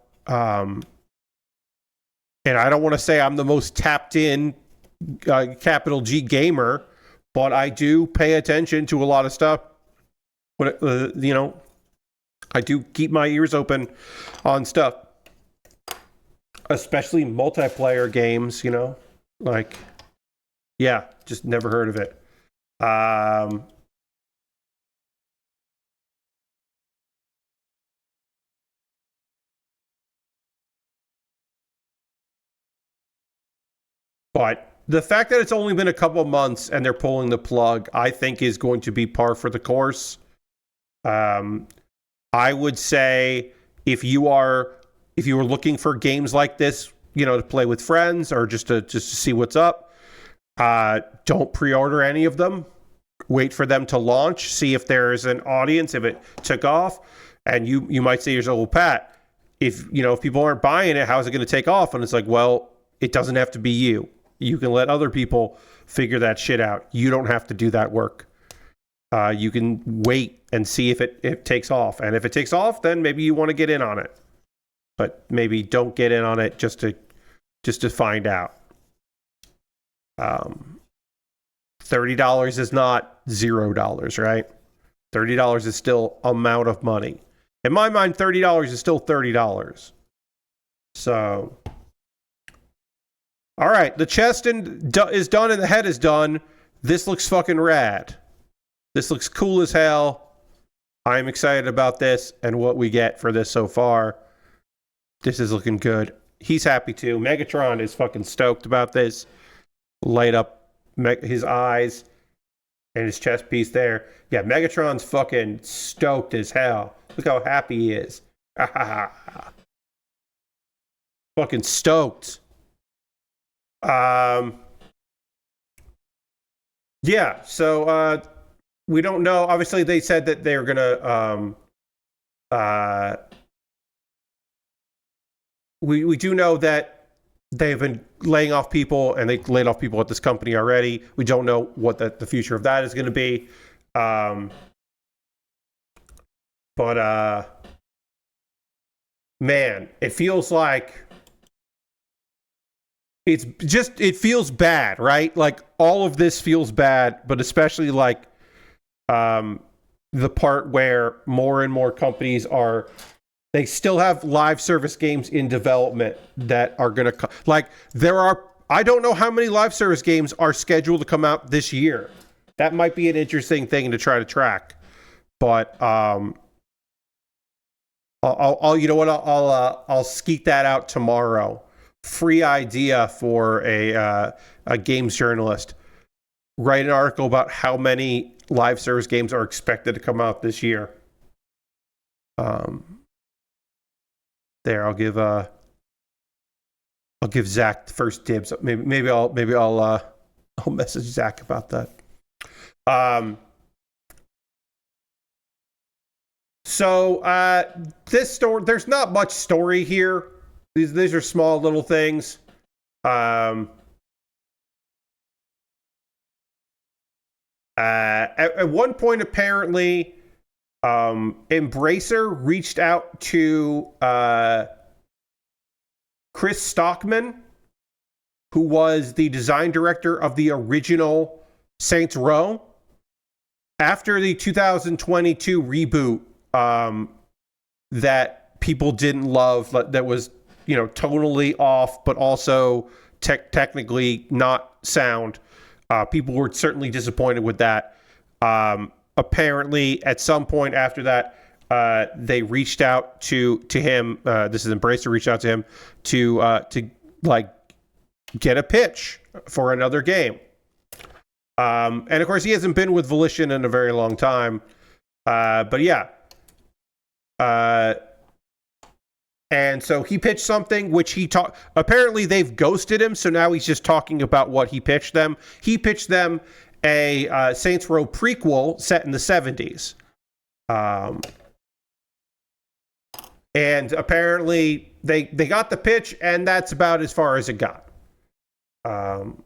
And I don't want to say I'm the most tapped in capital G gamer, but I do pay attention to a lot of stuff. But, you know, I do keep my ears open on stuff, especially multiplayer games, you know, like, yeah, just never heard of it. But the fact that it's only been a couple of months and they're pulling the plug, I think is going to be par for the course. I would say if you were looking for games like this, you know, to play with friends or just to see what's up, don't pre-order any of them. Wait for them to launch, see if there's an audience, if it took off, and you might say to yourself, well, Pat, if people aren't buying it, how's it going to take off? And it's like, well, it doesn't have to be you. You can let other people figure that shit out. You don't have to do that work. You can wait and see if it takes off. And if it takes off, then maybe you want to get in on it. But maybe don't get in on it just to find out. $30 is not $0, right? $30 is still amount of money. In my mind, $30 is still $30. So, all right, the chest is done and the head is done. This looks fucking rad. This looks cool as hell. I'm excited about this and what we get for this so far. This is looking good. He's happy too. Megatron is fucking stoked about this. Light up his eyes and his chest piece there. Yeah, Megatron's fucking stoked as hell. Look how happy he is. Fucking stoked. Yeah, so we don't know. Obviously, they said that they're gonna we do know that they've been laying off people, and they laid off people at this company already. We don't know what the future of that is going to be. But man, it feels like it feels bad, right? Like all of this feels bad, but especially like the part where more and more companies they still have live service games in development that are going to like I don't know how many live service games are scheduled to come out this year. That might be an interesting thing to try to track. But I'll skeet that out tomorrow. Free idea for a games journalist. Write an article about how many live service games are expected to come out this year. There, I'll give Zach first dibs. Maybe I'll message Zach about that. So this story, there's not much story here. These are small little things. At one point, apparently, Embracer reached out to Chris Stockman, who was the design director of the original Saints Row, after the 2022 reboot that people didn't love, that was tonally off, but also technically not sound. People were certainly disappointed with that. Apparently, at some point after that, they reached out to him. This is Embracer reached out to him to like get a pitch for another game. And of course, he hasn't been with Volition in a very long time. But yeah. And so he pitched something which apparently they've ghosted him, so now he's just talking about what he pitched them. He pitched them a Saints Row prequel set in the 70s. And apparently they got the pitch, and that's about as far as it got. And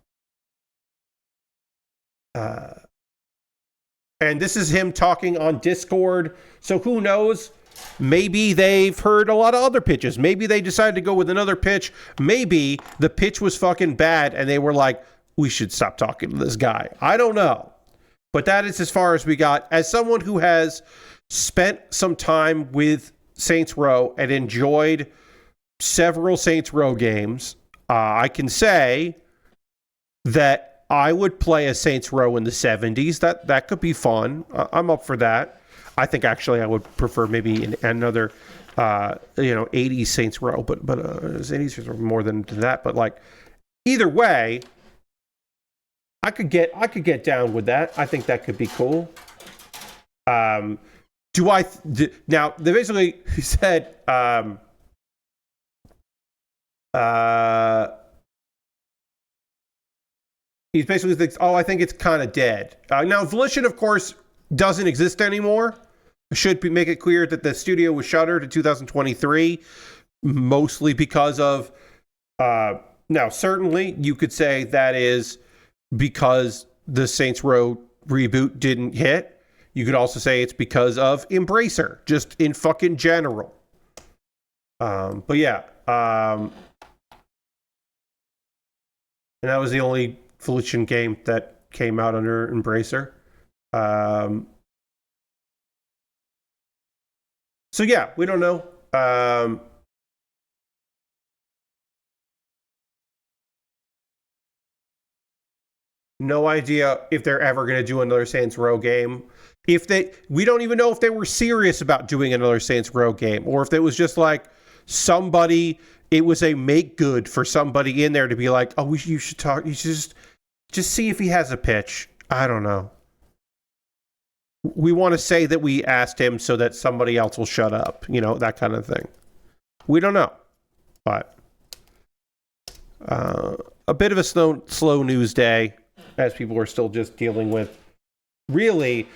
this is him talking on Discord, so who knows? Maybe they've heard a lot of other pitches. Maybe they decided to go with another pitch. Maybe the pitch was fucking bad and they were like, we should stop talking to this guy. I don't know. But that is as far as we got. As someone who has spent some time with Saints Row and enjoyed several Saints Row games, I can say that I would play a Saints Row in the 70s. That could be fun. I'm up for that. I think actually I would prefer maybe another 80s Saints Row, but 80s are more than that. But like either way, I could get down with that. I think that could be cool. Now they basically said he basically thinks, I think it's kind of dead. Now Volition, of course, doesn't exist anymore. Should make it clear that the studio was shuttered in 2023, mostly because of. Now, certainly, you could say that is because the Saints Row reboot didn't hit. You could also say it's because of Embracer, just in fucking general. But yeah, and that was the only Volition game that came out under Embracer. So yeah, we don't know. No idea if they're ever going to do another Saints Row game. We don't even know if they were serious about doing another Saints Row game, or if it was just like it was a make good for somebody in there to be like, you should talk. You should just see if he has a pitch. I don't know. We want to say that we asked him so that somebody else will shut up, that kind of thing. We don't know, but a bit of a slow news day as people are still just dealing with really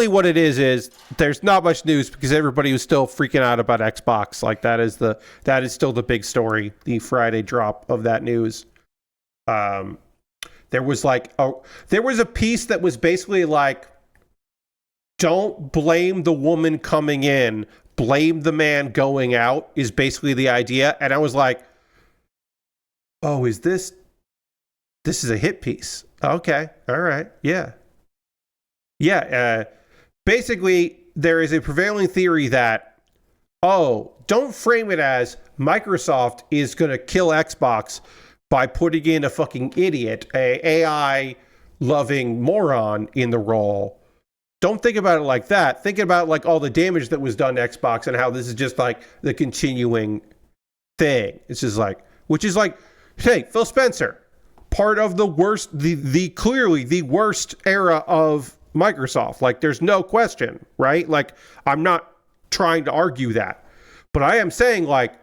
what it is there's not much news because everybody was still freaking out about Xbox. Like that is still the big story, the Friday drop of that news. There was a piece that was basically like, don't blame the woman coming in, blame the man going out is basically the idea. And I was like, is this is a hit piece. Okay. All right. Yeah. Yeah. Basically, there is a prevailing theory that, don't frame it as Microsoft is going to kill Xbox by putting in a fucking idiot, a AI-loving moron in the role. Don't think about it like that. Think about like all the damage that was done to Xbox and how this is just like the continuing thing. It's just like, which is like, hey, Phil Spencer, part of the worst, the clearly the worst era of Microsoft. Like, there's no question, right? Like, I'm not trying to argue that, but I am saying like,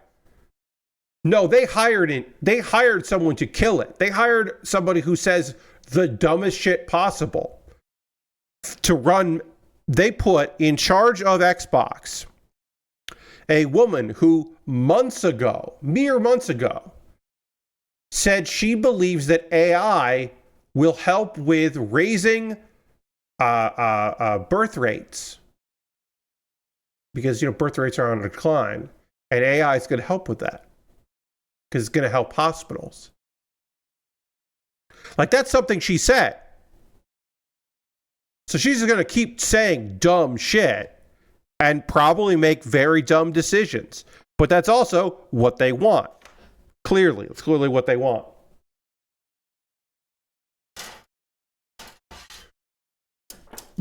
no, they hired someone to kill it. They hired somebody who says the dumbest shit possible to run. They put in charge of Xbox a woman who mere months ago, said she believes that AI will help with raising birth rates because birth rates are on a decline, and AI is going to help with that because it's going to help hospitals. Like, that's something she said. So she's going to keep saying dumb shit and probably make very dumb decisions. But that's also what they want. Clearly. It's clearly what they want.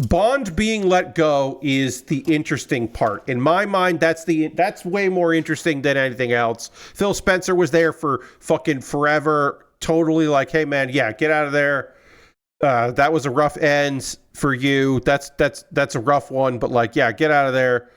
Bond being let go is the interesting part. In my mind, that's way more interesting than anything else. Phil Spencer was there for fucking forever. Totally like, hey man, yeah, get out of there. That was a rough end for you. That's a rough one, but like, yeah, get out of there.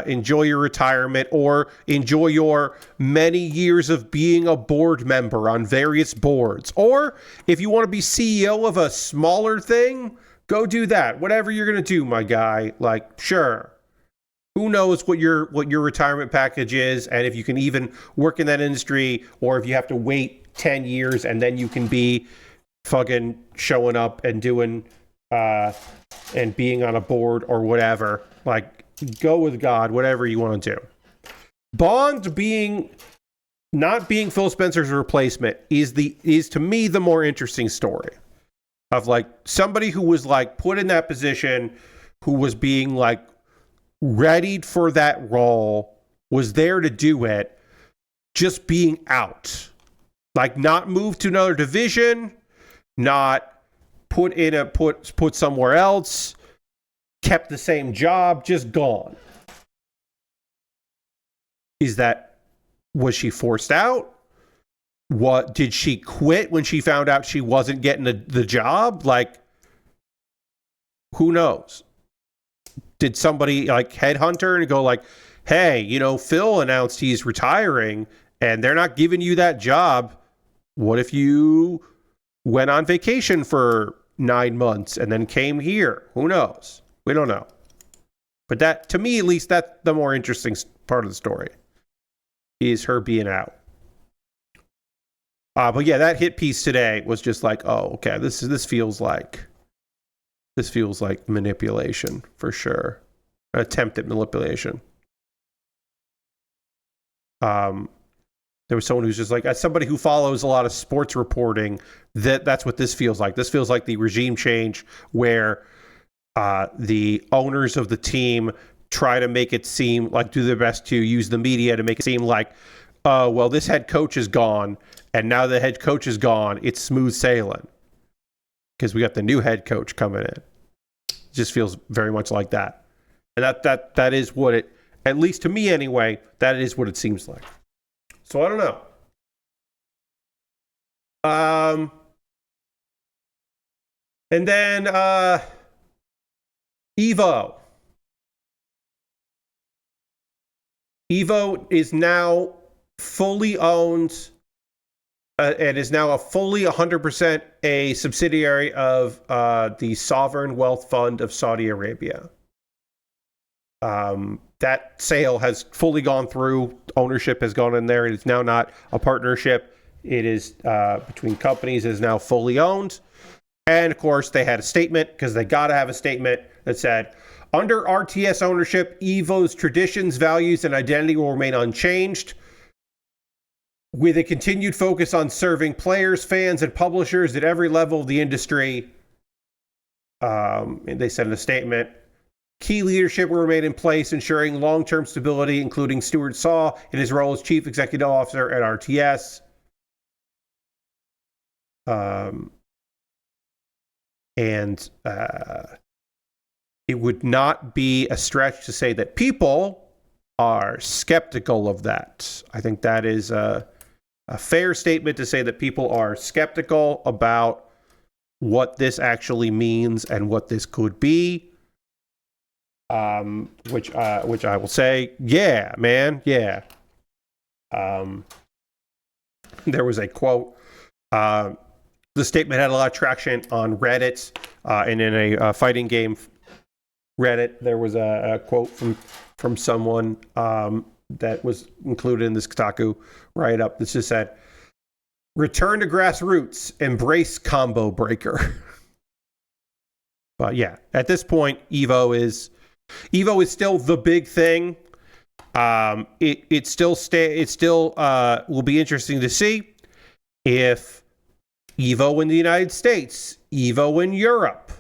Enjoy your retirement, or enjoy your many years of being a board member on various boards. Or if you want to be CEO of a smaller thing, go do that. Whatever you're going to do, my guy. Like, sure. Who knows what your retirement package is, and if you can even work in that industry, or if you have to wait 10 years and then you can be fucking showing up and doing and being on a board or whatever. Like, go with God, whatever you want to do. Bond not being Phil Spencer's replacement is to me the more interesting story of like somebody who was like put in that position, who was being like readied for that role, was there to do it, just being out, like not moved to another division, not put somewhere else, kept the same job, just gone. Was she forced out? What, did she quit when she found out she wasn't getting the job? Like, who knows? Did somebody like headhunt her and go like, hey, Phil announced he's retiring and they're not giving you that job. What if you went on vacation for 9 months and then came here? Who knows? We don't know. But that, to me at least, that's the more interesting part of the story, is her being out. But yeah, that hit piece today was just like, oh, okay, this feels like manipulation for sure, an attempt at manipulation. There was someone who's just like, as somebody who follows a lot of sports reporting, that's what this feels like. This feels like the regime change where the owners of the team try to make it seem like, do their best to use the media to make it seem like, oh, well, this head coach is gone, and now the head coach is gone, it's smooth sailing because we got the new head coach coming in. It just feels very much like that. And that is what it, at least to me anyway, that is what it seems like. So I don't know. And then Evo. Evo is now fully owned and is now a fully 100% a subsidiary of the Sovereign Wealth Fund of Saudi Arabia. That sale has fully gone through. Ownership has gone in there. It is now not a partnership. It is between companies. It is now fully owned. And of course, they had a statement, because they got to have a statement that said, under RTS ownership, Evo's traditions, values, and identity will remain unchanged, with a continued focus on serving players, fans, and publishers at every level of the industry. And they said in a statement, key leadership will remain in place, ensuring long-term stability, including Stuart Saw in his role as Chief Executive Officer at RTS. It would not be a stretch to say that people are skeptical of that. I think that is a fair statement to say that people are skeptical about what this actually means and what this could be. Which I will say, yeah, man, yeah. There was a quote. The statement had a lot of traction on Reddit, and in a fighting game Reddit, there was a quote from someone that was included in this Kotaku write-up that just said, "Return to grassroots, embrace combo breaker." But yeah, at this point, Evo is still the big thing. It still will be interesting to see if Evo in the United States, Evo in Europe,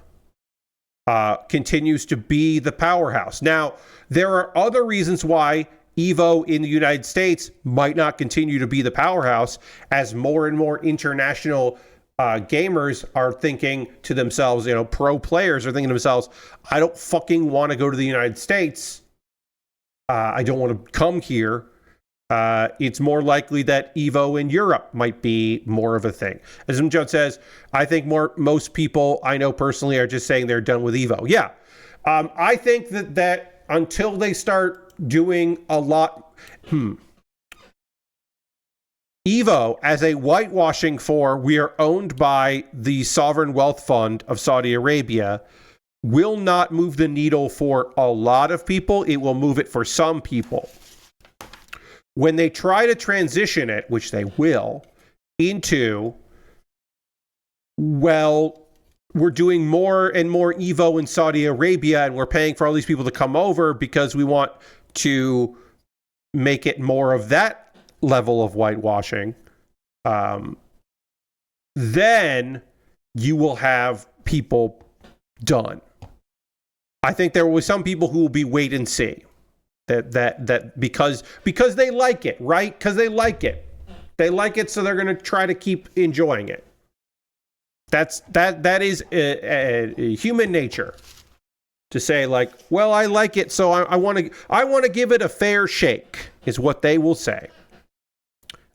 continues to be the powerhouse. Now, there are other reasons why Evo in the United States might not continue to be the powerhouse, as more and more international gamers are thinking to themselves, pro players are thinking to themselves, I don't fucking want to go to the United States. I don't want to come here. It's more likely that Evo in Europe might be more of a thing. As Joe says, I think most people I know personally are just saying they're done with Evo. Yeah. I think that until they start doing a lot, Evo as a whitewashing for we are owned by the Sovereign Wealth Fund of Saudi Arabia will not move the needle for a lot of people. It will move it for some people. When they try to transition it, which they will, into, well, we're doing more and more Evo in Saudi Arabia, and we're paying for all these people to come over because we want to make it more of that level of whitewashing, then you will have people done. I think there will be some people who will be wait and see that because they like it, right? Because they like it. They like it, so they're going to try to keep enjoying it. That is a human nature to say, like, well, I like it, so I want to give it a fair shake, is what they will say.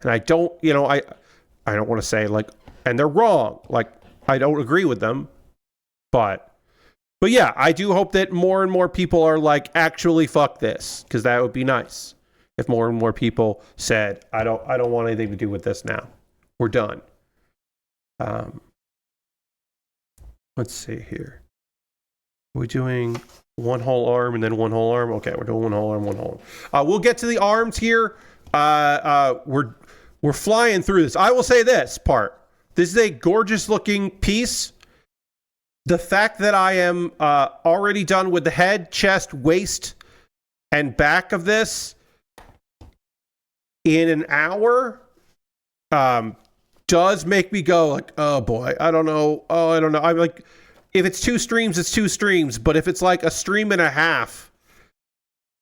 And I don't want to say, like, and they're wrong. Like, I don't agree with them, but yeah, I do hope that more and more people are like, actually, fuck this, because that would be nice if more and more people said, I don't want anything to do with this now. We're done. Let's see here. We're doing one whole arm and then one whole arm. Okay, we're doing one whole arm, one whole arm. We'll get to the arms here. We're flying through this. I will say this part. This is a gorgeous looking piece. The fact that I am already done with the head, chest, waist, and back of this in an hour does make me go like, oh boy, I don't know. I'm like, if it's 2 streams, it's 2 streams. But if it's like a stream and a half,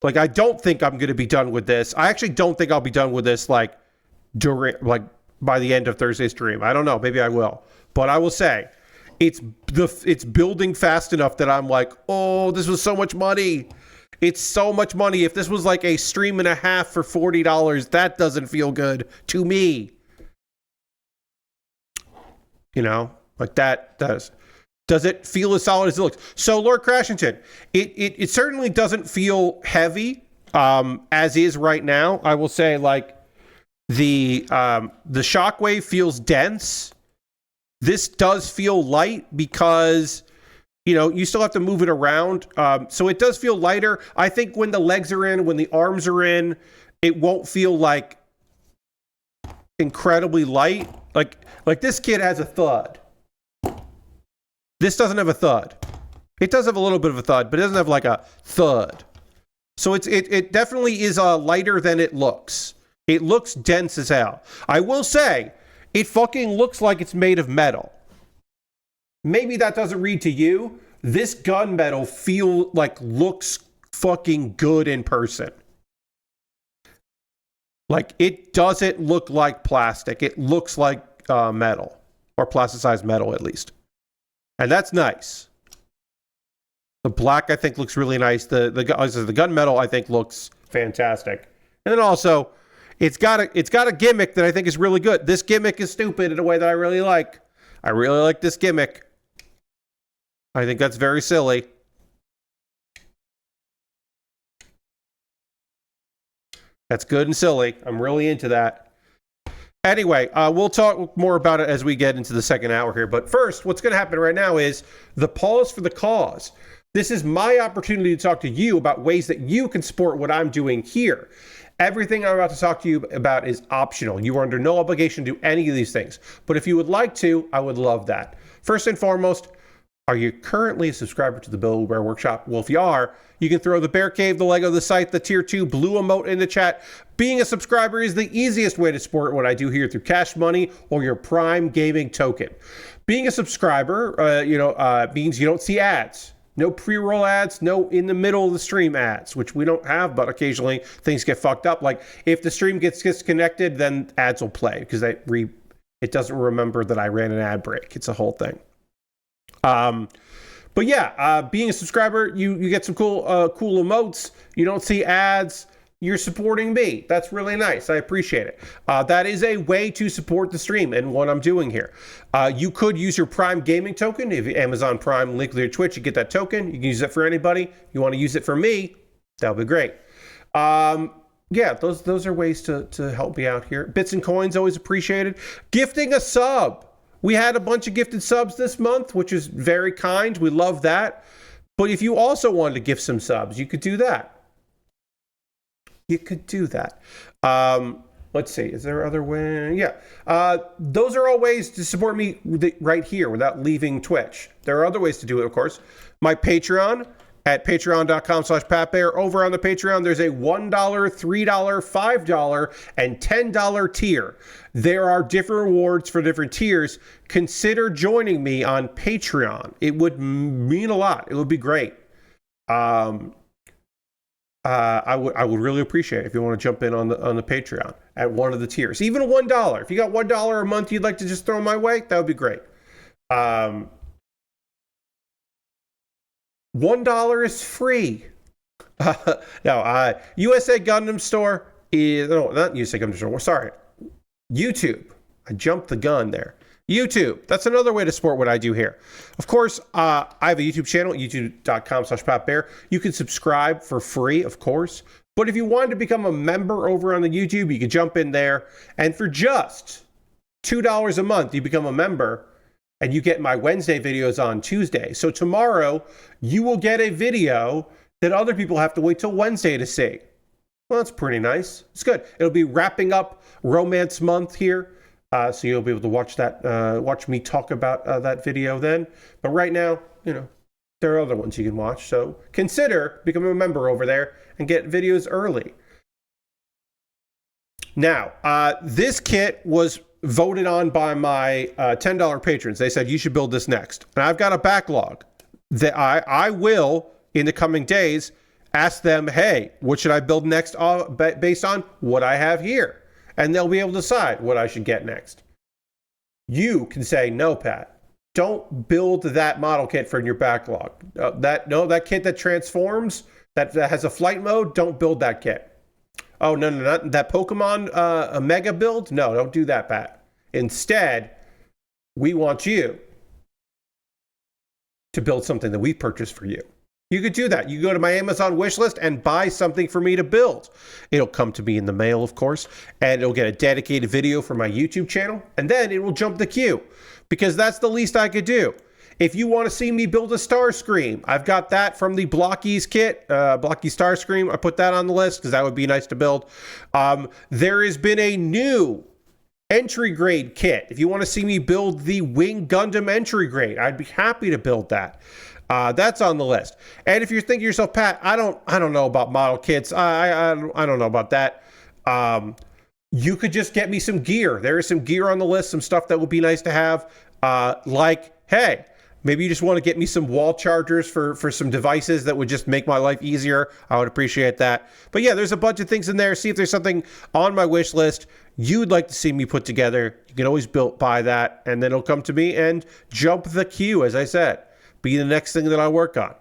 like, I don't think I'm going to be done with this. I actually don't think I'll be done with this like during, like, by the end of Thursday's stream. I don't know. Maybe I will. But I will say, it's building fast enough that I'm like, oh, this was so much money. It's so much money. If this was like a stream and a half for $40, that doesn't feel good to me. You know, like that does. Does it feel as solid as it looks? So, Lord Crashington, it certainly doesn't feel heavy as is right now. I will say, like, the shockwave feels dense. This does feel light because, you know, you still have to move it around. So it does feel lighter. I think when the legs are in, when the arms are in, it won't feel like incredibly light. Like this kid has a thud. This doesn't have a thud. It does have a little bit of a thud, but it doesn't have like a thud. So it definitely is lighter than it looks. It looks dense as hell. I will say, it fucking looks like it's made of metal. Maybe that doesn't read to you. This gunmetal looks fucking good in person. Like, it doesn't look like plastic. It looks like metal, or plasticized metal at least. And that's nice. The black, I think, looks really nice. The gunmetal, I think, looks fantastic. And then also, it's got a gimmick that I think is really good. This gimmick is stupid in a way that I really like. I really like this gimmick. I think that's very silly. That's good and silly. I'm really into that. Anyway, we'll talk more about it as we get into the second hour here. But first, what's going to happen right now is the pause for the cause. This is my opportunity to talk to you about ways that you can support what I'm doing here. Everything I'm about to talk to you about is optional. You are under no obligation to do any of these things. But if you would like to, I would love that. First and foremost, are you currently a subscriber to the Bill Bear Workshop? Well, if you are, you can throw the Bear Cave, the Lego, the site, the tier 2 blue emote in the chat. Being a subscriber is the easiest way to support what I do here through cash money or your Prime Gaming token. Being a subscriber, means you don't see ads. No pre-roll ads, no in the middle of the stream ads, which we don't have, but occasionally things get fucked up. Like, if the stream gets disconnected, then ads will play because it doesn't remember that I ran an ad break. It's a whole thing. But yeah, being a subscriber, you get some cool emotes. You don't see ads. You're supporting me. That's really nice. I appreciate it. That is a way to support the stream and what I'm doing here. You could use your Prime Gaming token. If Amazon Prime link to your Twitch, you get that token. You can use it for anybody. You want to use it for me, that'll be great. Yeah, those are ways to help me out here. Bits and coins, always appreciated. Gifting a sub. We had a bunch of gifted subs this month, which is very kind. We love that. But if you also wanted to gift some subs, you could do that. You could do that. Let's see. Is there other way? Yeah. Those are all ways to support me right here without leaving Twitch. There are other ways to do it, of course. My Patreon at patreon.com/PatBear. Over on the Patreon, there's a $1, $3, $5, and $10 tier. There are different rewards for different tiers. Consider joining me on Patreon. It would mean a lot. It would be great. I would really appreciate it if you want to jump in on the Patreon at one of the tiers. Even $1. If you got $1 a month you'd like to just throw my way, that would be great. $1 is free. No, USA Gundam Store is, no, not USA Gundam Store, sorry. YouTube. I jumped the gun there. YouTube. That's another way to support what I do here. Of course, I have a YouTube channel, youtube.com/PatBear. You can subscribe for free, of course. But if you wanted to become a member over on the YouTube, you can jump in there. And for just $2 a month, you become a member. And you get my Wednesday videos on Tuesday. So tomorrow, you will get a video that other people have to wait till Wednesday to see. Well, that's pretty nice. It's good. It'll be wrapping up Romance Month here. So you'll be able to watch that, watch me talk about that video then. But right now, you know, there are other ones you can watch. So consider becoming a member over there and get videos early. Now, this kit was voted on by my $10 patrons. They said, you should build this next. And I've got a backlog that I will, in the coming days, ask them, hey, what should I build next based on what I have here? And they'll be able to decide what I should get next. You can say, no, Pat, don't build that model kit for your backlog. That kit that transforms, that has a flight mode, don't build that kit. Oh, no, not that Pokemon a Mega build? No, don't do that, Pat. Instead, we want you to build something that we purchased for you. You could do that. You go to my Amazon wish list and buy something for me to build. It'll come to me in the mail, of course, and it'll get a dedicated video for my YouTube channel, and then it will jump the queue, because that's the least I could do. If you want to see me build a Starscream, I've got that from the BLOKEES kit, BLOKEES Starscream. I put that on the list because that would be nice to build. There has been a new entry grade kit. If you want to see me build the Wing Gundam entry grade, I'd be happy to build that. That's on the list. And if you're thinking to yourself, Pat, I don't know about model kits. I don't know about that. You could just get me some gear. There is some gear on the list, some stuff that would be nice to have. Like, hey, maybe you just want to get me some wall chargers for some devices that would just make my life easier. I would appreciate that. But yeah, there's a bunch of things in there. See if there's something on my wish list you'd like to see me put together. You can always buy that, and then it'll come to me and jump the queue, as I said. Be the next thing that I work on.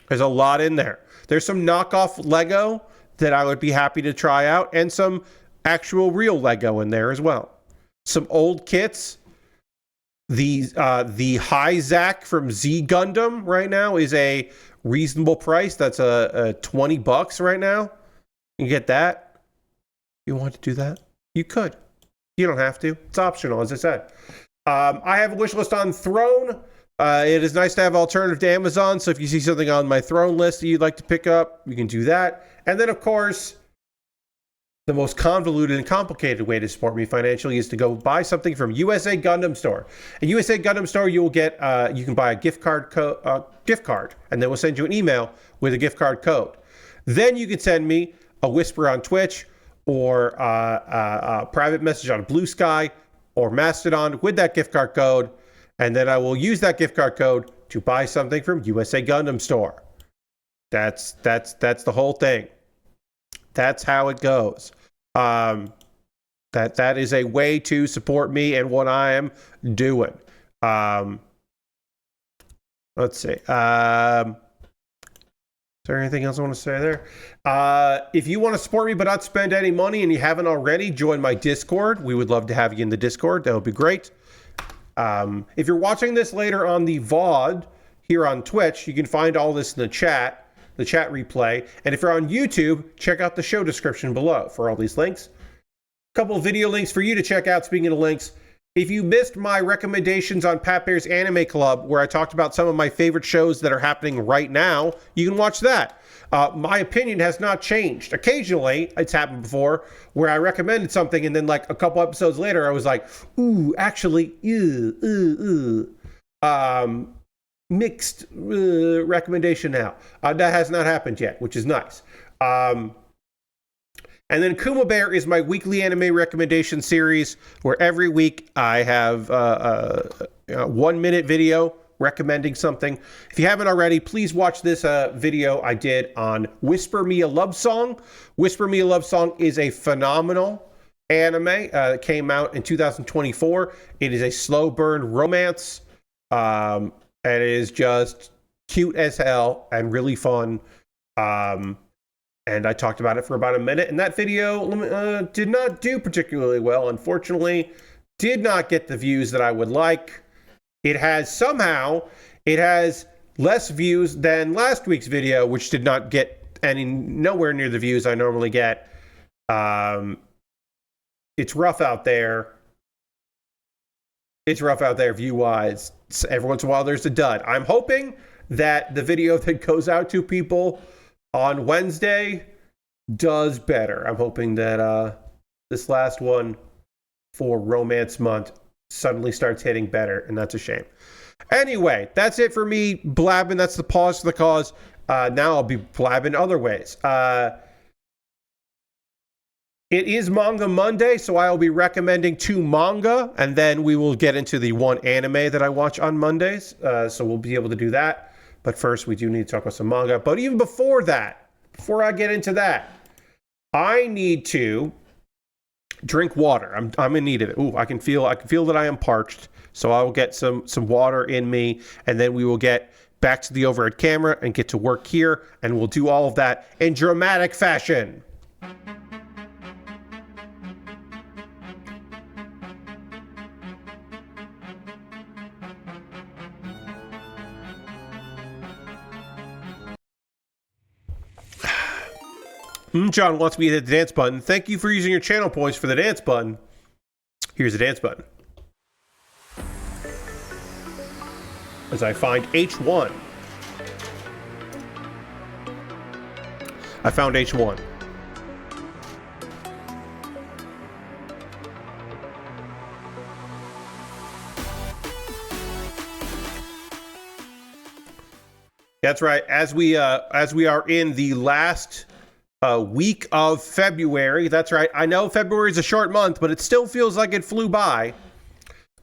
There's a lot in there. There's some knockoff Lego that I would be happy to try out, and some actual real Lego in there as well. Some old kits. The High Zack from Z Gundam right now is a reasonable price. That's a $20 right now. You get that. You want to do that? You could. You don't have to. It's optional, as I said. I have a wish list on Throne. It is nice to have alternative to Amazon. So if you see something on my Throne list that you'd like to pick up, you can do that. And then, of course, the most convoluted and complicated way to support me financially is to go buy something from USA Gundam Store. At USA Gundam Store, you will get you can buy a gift card, and then we'll send you an email with a gift card code. Then you can send me a whisper on Twitch, or a private message on Blue Sky or Mastodon with that gift card code, and then I will use that gift card code to buy something from USA Gundam Store. That's the whole thing. That's how it goes. That is a way to support me and what I am doing. Let's see. Is there anything else I want to say there? If you want to support me but not spend any money and you haven't already, join my Discord. We would love to have you in the Discord. That would be great. If you're watching this later on the VOD here on Twitch, you can find all this in the chat replay. And if you're on YouTube, check out the show description below for all these links. A couple of video links for you to check out. Speaking of links, if you missed my recommendations on Pat Bear's Anime Club, where I talked about some of my favorite shows that are happening right now, you can watch that. My opinion has not changed. Occasionally, it's happened before, where I recommended something and then like a couple episodes later, I was like, ooh, actually, mixed recommendation now. That has not happened yet, which is nice. And then Kuma Baer is my weekly anime recommendation series, where every week I have a 1-minute video recommending something. If you haven't already, please watch this video I did on Whisper Me a Love Song. Whisper Me a Love Song is a phenomenal anime. It came out in 2024. It is a slow burn romance. And it is just cute as hell and really fun. And I talked about it for about a minute, and that video did not do particularly well. Unfortunately, did not get the views that I would like. It has less views than last week's video, which did not get nowhere near the views I normally get. It's rough out there. It's rough out there view-wise. Every once in a while, there's a dud. I'm hoping that the video that goes out to people on Wednesday does better. I'm hoping that this last one for Romance Month suddenly starts hitting better, and that's a shame. Anyway, that's it for me blabbing. That's the pause for the cause. Now I'll be blabbing other ways. It is Manga Monday, so I'll be recommending 2 manga, and then we will get into the 1 anime that I watch on Mondays. So we'll be able to do that. But first, we do need to talk about some manga. But even before that, before I get into that, I need to drink water. I'm in need of it. Ooh, I can feel that I am parched. So I will get some water in me, and then we will get back to the overhead camera and get to work here, and we'll do all of that in dramatic fashion. John wants me to hit the dance button. Thank you for using your channel points for the dance button. Here's the dance button. As I find H1. I found H1. That's right. As we are in the last week of February. That's right. I know February is a short month, but it still feels like it flew by.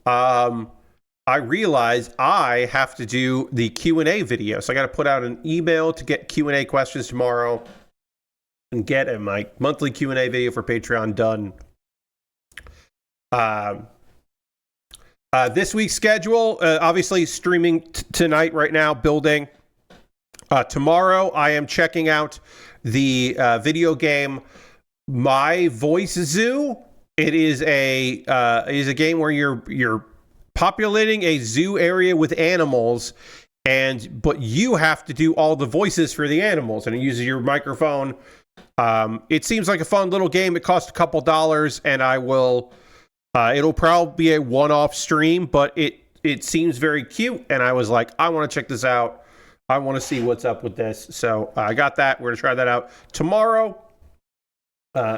I realize I have to do the Q&A video. So I got to put out an email to get Q&A questions tomorrow and get my monthly Q&A video for Patreon done. This week's schedule, obviously streaming tonight right now, building. Tomorrow I am checking out the video game My Voice Zoo. It is a game where you're populating a zoo area with animals, but you have to do all the voices for the animals, and it uses your microphone. It seems like a fun little game. It costs a couple dollars, and it'll probably be a one-off stream, but it seems very cute, and I was like, I want to check this out. I want to see what's up with this. So I got that. We're going to try that out tomorrow.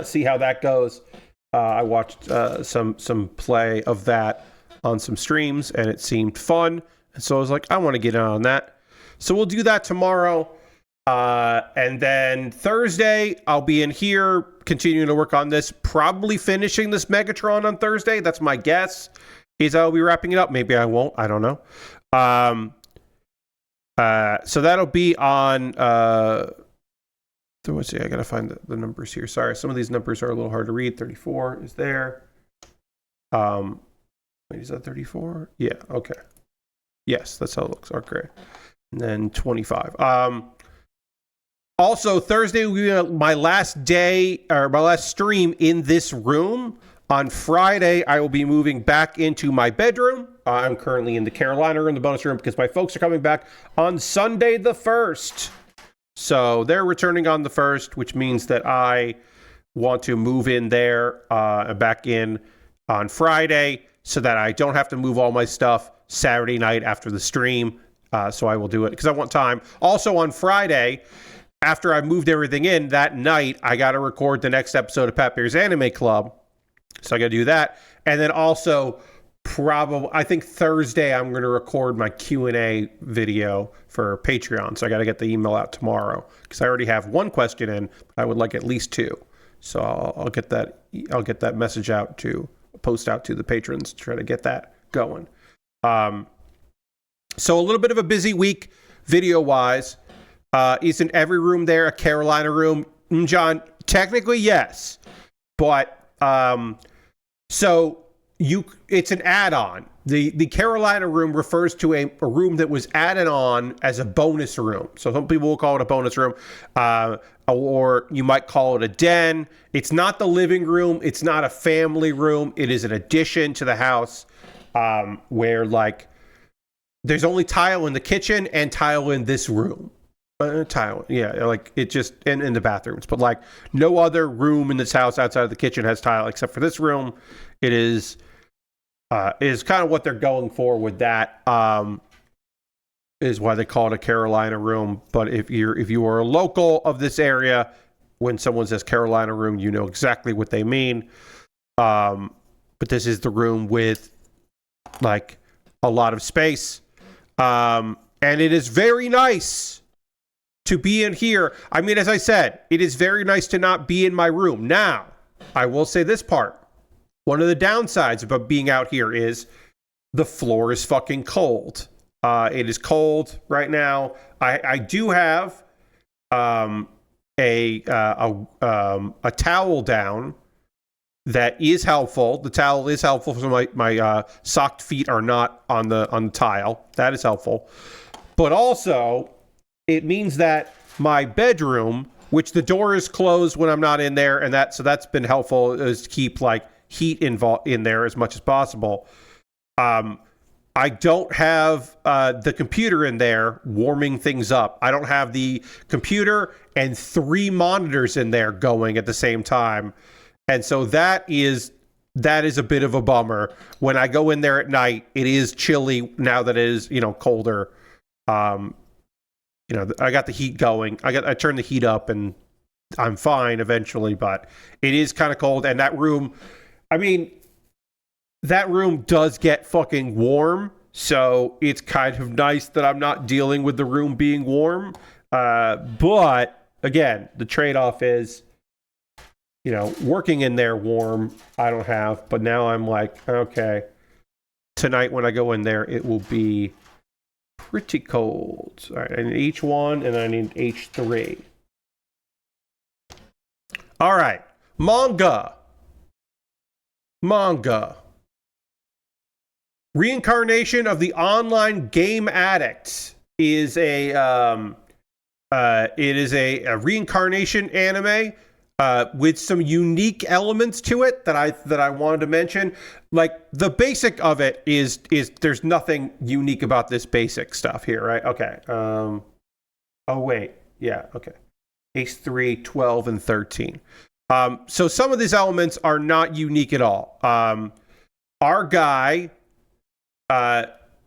See how that goes. I watched some play of that on some streams, and it seemed fun. And so I was like, I want to get in on that. So we'll do that tomorrow. And then Thursday, I'll be in here continuing to work on this. Probably finishing this Megatron on Thursday. That's my guess. Is I'll be wrapping it up. Maybe I won't. I don't know. So that'll be on, let's see, I gotta find the numbers here. Sorry, some of these numbers are a little hard to read. 34 is there. Wait, is that 34? Yeah, okay. Yes, that's how it looks. Okay. And then 25. Also, Thursday will be my last day, or my last stream in this room. On Friday, I will be moving back into my bedroom. I'm currently in the Carolina room, the bonus room, because my folks are coming back on Sunday the 1st. So they're returning on the 1st, which means that I want to move in there, back in on Friday. so that I don't have to move all my stuff Saturday night after the stream. So I will do it because I want time. Also on Friday, after I moved everything in, that night, I got to record the next episode of Pat Bear's Anime Club. So I got to do that. And then also, probably, I think Thursday, I'm going to record my Q&A video for Patreon. So I got to get the email out tomorrow because I already have one question in. I would like at least two. So I'll get that message out to post out to the patrons to try to get that going. So a little bit of a busy week video-wise. Isn't every room there a Carolina room? John, technically, yes. But, it's an add-on. The Carolina room refers to a room that was added on as a bonus room. So some people will call it a bonus room, or you might call it a den. It's not the living room. It's not a family room. It is an addition to the house, where, like, there's only tile in the kitchen and tile in this room. Tile, yeah, like it just in the bathrooms, but like no other room in this house outside of the kitchen has tile except for this room. It is kind of what they're going for with that. Is why they call it a Carolina room. But if you are a local of this area, when someone says Carolina room, you know exactly what they mean. But this is the room with like a lot of space, and it is very nice to be in here. I mean, as I said, it is very nice to not be in my room. Now, I will say this part. One of the downsides about being out here is the floor is fucking cold. It is cold right now. I do have a towel down that is helpful. The towel is helpful so my socked feet are not on the tile. That is helpful. But also, it means that my bedroom, which the door is closed when I'm not in there, and that's been helpful, is to keep like heat in there as much as possible. I don't have the computer in there warming things up. I don't have the computer and 3 monitors in there going at the same time, and so that is a bit of a bummer. When I go in there at night, it is chilly now that it is colder. I got the heat going. I turned the heat up and I'm fine eventually, but it is kind of cold. And that room, that room does get fucking warm. So it's kind of nice that I'm not dealing with the room being warm. But again, the trade-off is, working in there warm, I don't have. But now I'm like, okay, tonight when I go in there, it will be pretty cold. All right, I need H1 and I need H3. All right, Manga. Reincarnation of the online game Addict is a reincarnation anime with some unique elements to it that I wanted to mention. Like the basic of it is there's nothing unique about this basic stuff here, right? Okay. Oh wait, yeah, okay. H3, 12, and 13. So some of these elements are not unique at all. Our guy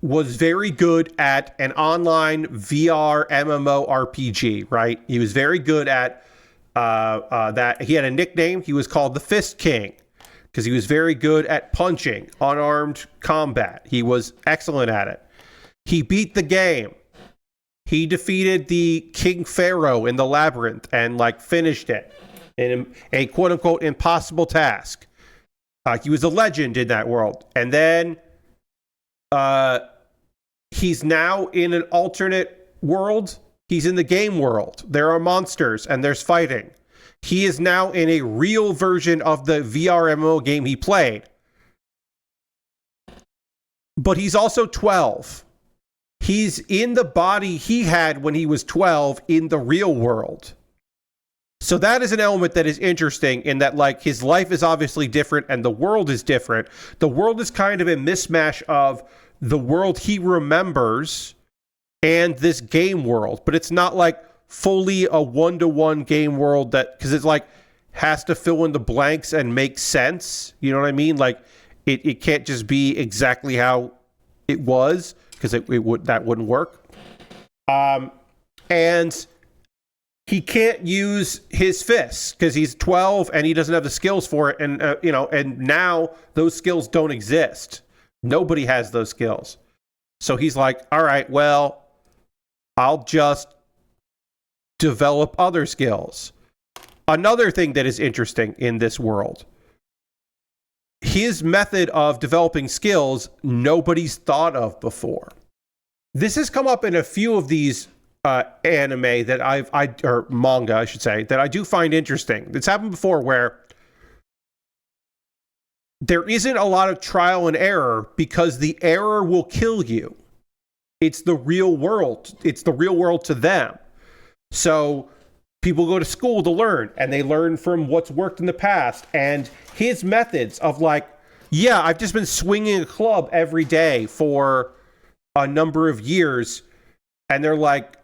was very good at an online VR MMORPG, right? He was very good at that. He had a nickname. He was called the Fist King because he was very good at punching, unarmed combat. He was excellent at it. He beat the game. He defeated the King Pharaoh in the labyrinth and finished it in a quote unquote impossible task. He was a legend in that world. And then he's now in an alternate world. He's in the game world. There are monsters and there's fighting. He is now in a real version of the VR MMO game he played. But he's also 12. He's in the body he had when he was 12 in the real world. So that is an element that is interesting in that his life is obviously different and the world is different. The world is kind of a mismatch of the world he remembers and this game world, but it's not fully a one-to-one game world because it's has to fill in the blanks and make sense. You know what I mean? It can't just be exactly how it was, because that wouldn't work. And he can't use his fists because he's 12 and he doesn't have the skills for it. And and now those skills don't exist. Nobody has those skills. So he's like, all right, well, I'll just develop other skills. Another thing that is interesting in this world, his method of developing skills nobody's thought of before. This has come up in a few of these anime that or manga, I should say, that I do find interesting. It's happened before where there isn't a lot of trial and error because the error will kill you. It's the real world. It's the real world to them. So people go to school to learn, and they learn from what's worked in the past. And his methods of like, yeah, I've just been swinging a club every day for a number of years. And they're like,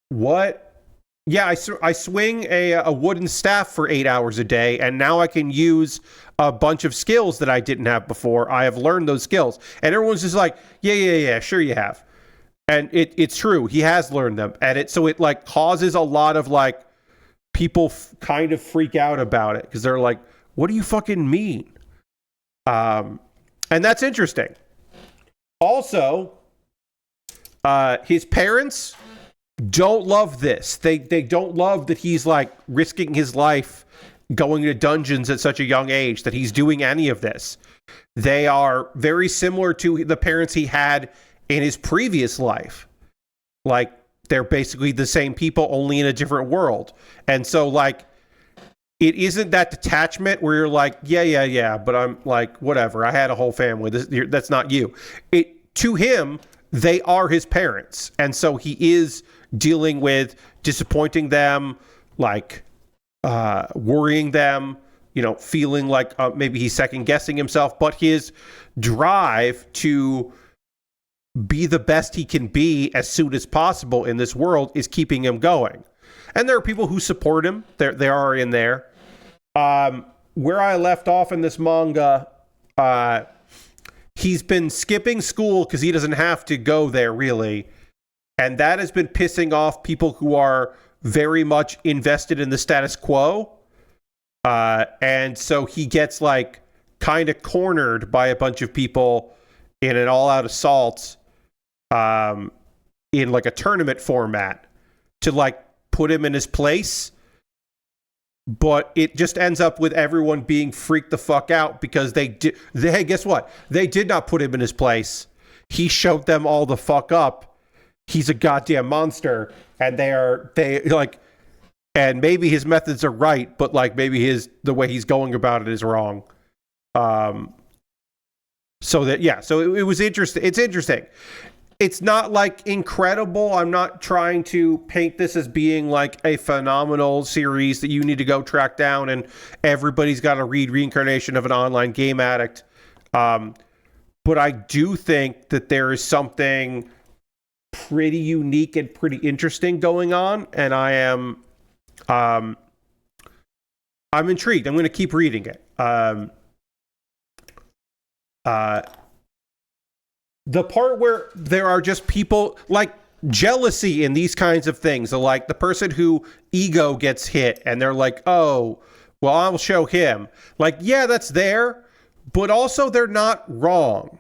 what? Yeah, I swing a wooden staff for 8 hours a day, and now I can use a bunch of skills that I didn't have before. I have learned those skills. And everyone's just like, yeah, sure you have. And it's true. He has learned them. And it like causes a lot of like people kind of freak out about it because they're like, what do you fucking mean? And that's interesting. Also, his parents don't love this. They don't love that he's like risking his life going to dungeons at such a young age, that he's doing any of this. They are very similar to the parents he had in his previous life. Like, they're basically the same people, only in a different world. And so, like, it isn't that detachment where you're like, yeah, but I'm like, whatever, I had a whole family. That's not you. To him, they are his parents. And so he is dealing with disappointing them, like, worrying them, feeling like maybe he's second guessing himself, but his drive to be the best he can be as soon as possible in this world is keeping him going. And there are people who support him. They are in there. Where I left off in this manga, he's been skipping school because he doesn't have to go there really. And that has been pissing off people who are very much invested in the status quo. And so he gets like kind of cornered by a bunch of people in an all-out assault in like a tournament format to like put him in his place. But it just ends up with everyone being freaked the fuck out because hey, guess what? They did not put him in his place. He showed them all the fuck up. He's a goddamn monster. And and maybe his methods are right, but like maybe the way he's going about it is wrong. So it was interesting. It's interesting. It's not like incredible. I'm not trying to paint this as being like a phenomenal series that you need to go track down and everybody's got to read Reincarnation of an Online Game Addict. But I do think that there is something pretty unique and pretty interesting going on, and I'm intrigued. I'm going to keep reading it. The part where there are just people like jealousy in these kinds of things, like the person who ego gets hit and they're like, oh, well, I'll show him. Like, yeah, that's there, but also they're not wrong.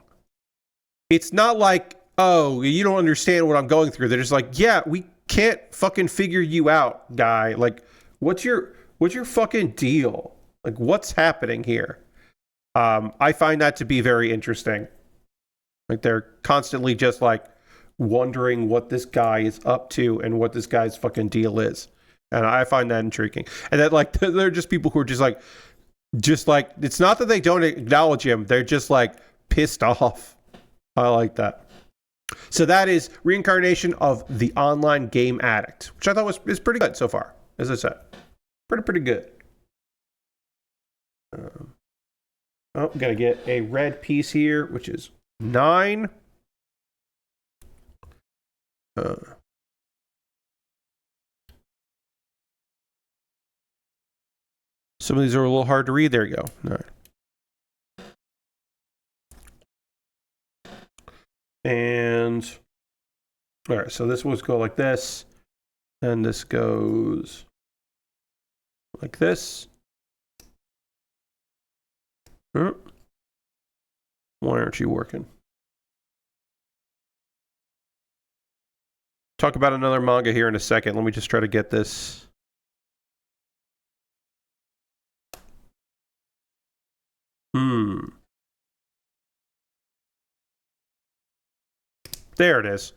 It's not like, oh, you don't understand what I'm going through. They're just like, yeah, we can't fucking figure you out, guy. Like, what's your fucking deal? Like, what's happening here? I find that to be very interesting. Like, they're constantly just like wondering what this guy is up to and what this guy's fucking deal is. And I find that intriguing. And that like, they're just people who are just like, it's not that they don't acknowledge him. They're just like pissed off. I like that. So that is Reincarnation of the Online Game Addict, which I thought is pretty good so far, as I said. Pretty good. Gotta get a red piece here, which is 9. Some of these are a little hard to read. There you go. All right. And all right, so this was go like this, and this goes like this. Why aren't you working? Talk about another manga here in a second. Let me just try to get this. There it is.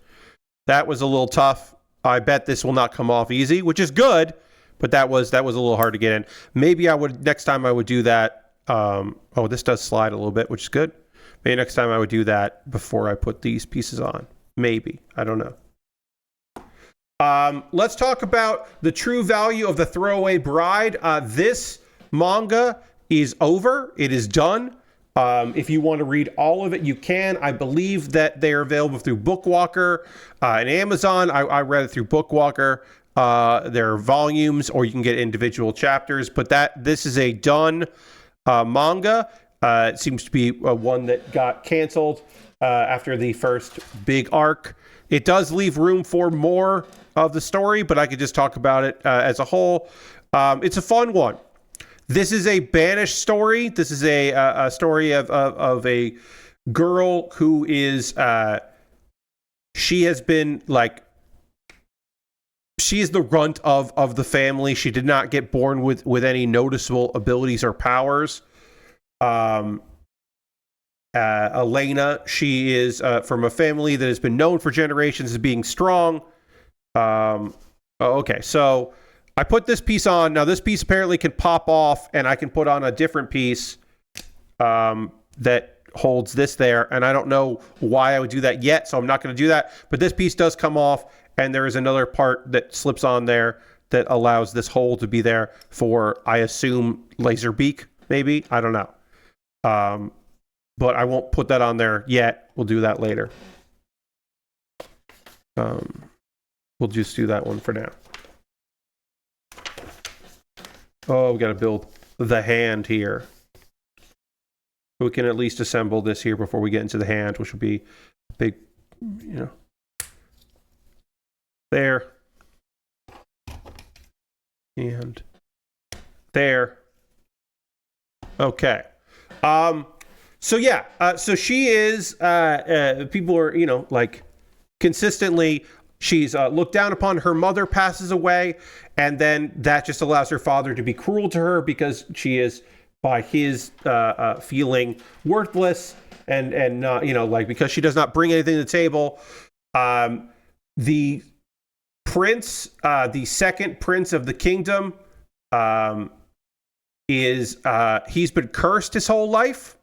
That was a little tough. I bet this will not come off easy, which is good, but that was a little hard to get in. Maybe I would, next time I would do that. Oh, this does slide a little bit, which is good. Maybe next time I would do that before I put these pieces on. Maybe. I don't know. Let's talk about the true value of the Throwaway Bride. This manga is over. It is done. If you want to read all of it, you can. I believe that they are available through Bookwalker and Amazon. I read it through Bookwalker. There are volumes, or you can get individual chapters. But this is a done manga. It seems to be one that got canceled after the first big arc. It does leave room for more of the story, but I could just talk about it as a whole. It's a fun one. This is a banished story. This is a story of a girl who is she has been like, she is the runt of the family. She did not get born with any noticeable abilities or powers. Elena, she is from a family that has been known for generations as being strong. Okay, so I put this piece on. Now, this piece apparently can pop off, and I can put on a different piece that holds this there. And I don't know why I would do that yet, so I'm not going to do that. But this piece does come off, and there is another part that slips on there that allows this hole to be there for, I assume, laser beak, maybe? I don't know. But I won't put that on there yet. We'll do that later. We'll just do that one for now. Oh, we got to build the hand here. We can at least assemble this here before we get into the hand, which will be big, there. And there. Okay. So yeah, so she is, people are, like, consistently, she's looked down upon. Her mother passes away, and then that just allows her father to be cruel to her because she is, by his feeling, worthless and not, like, because she does not bring anything to the table. The prince, the second prince of the kingdom, is he's been cursed his whole life.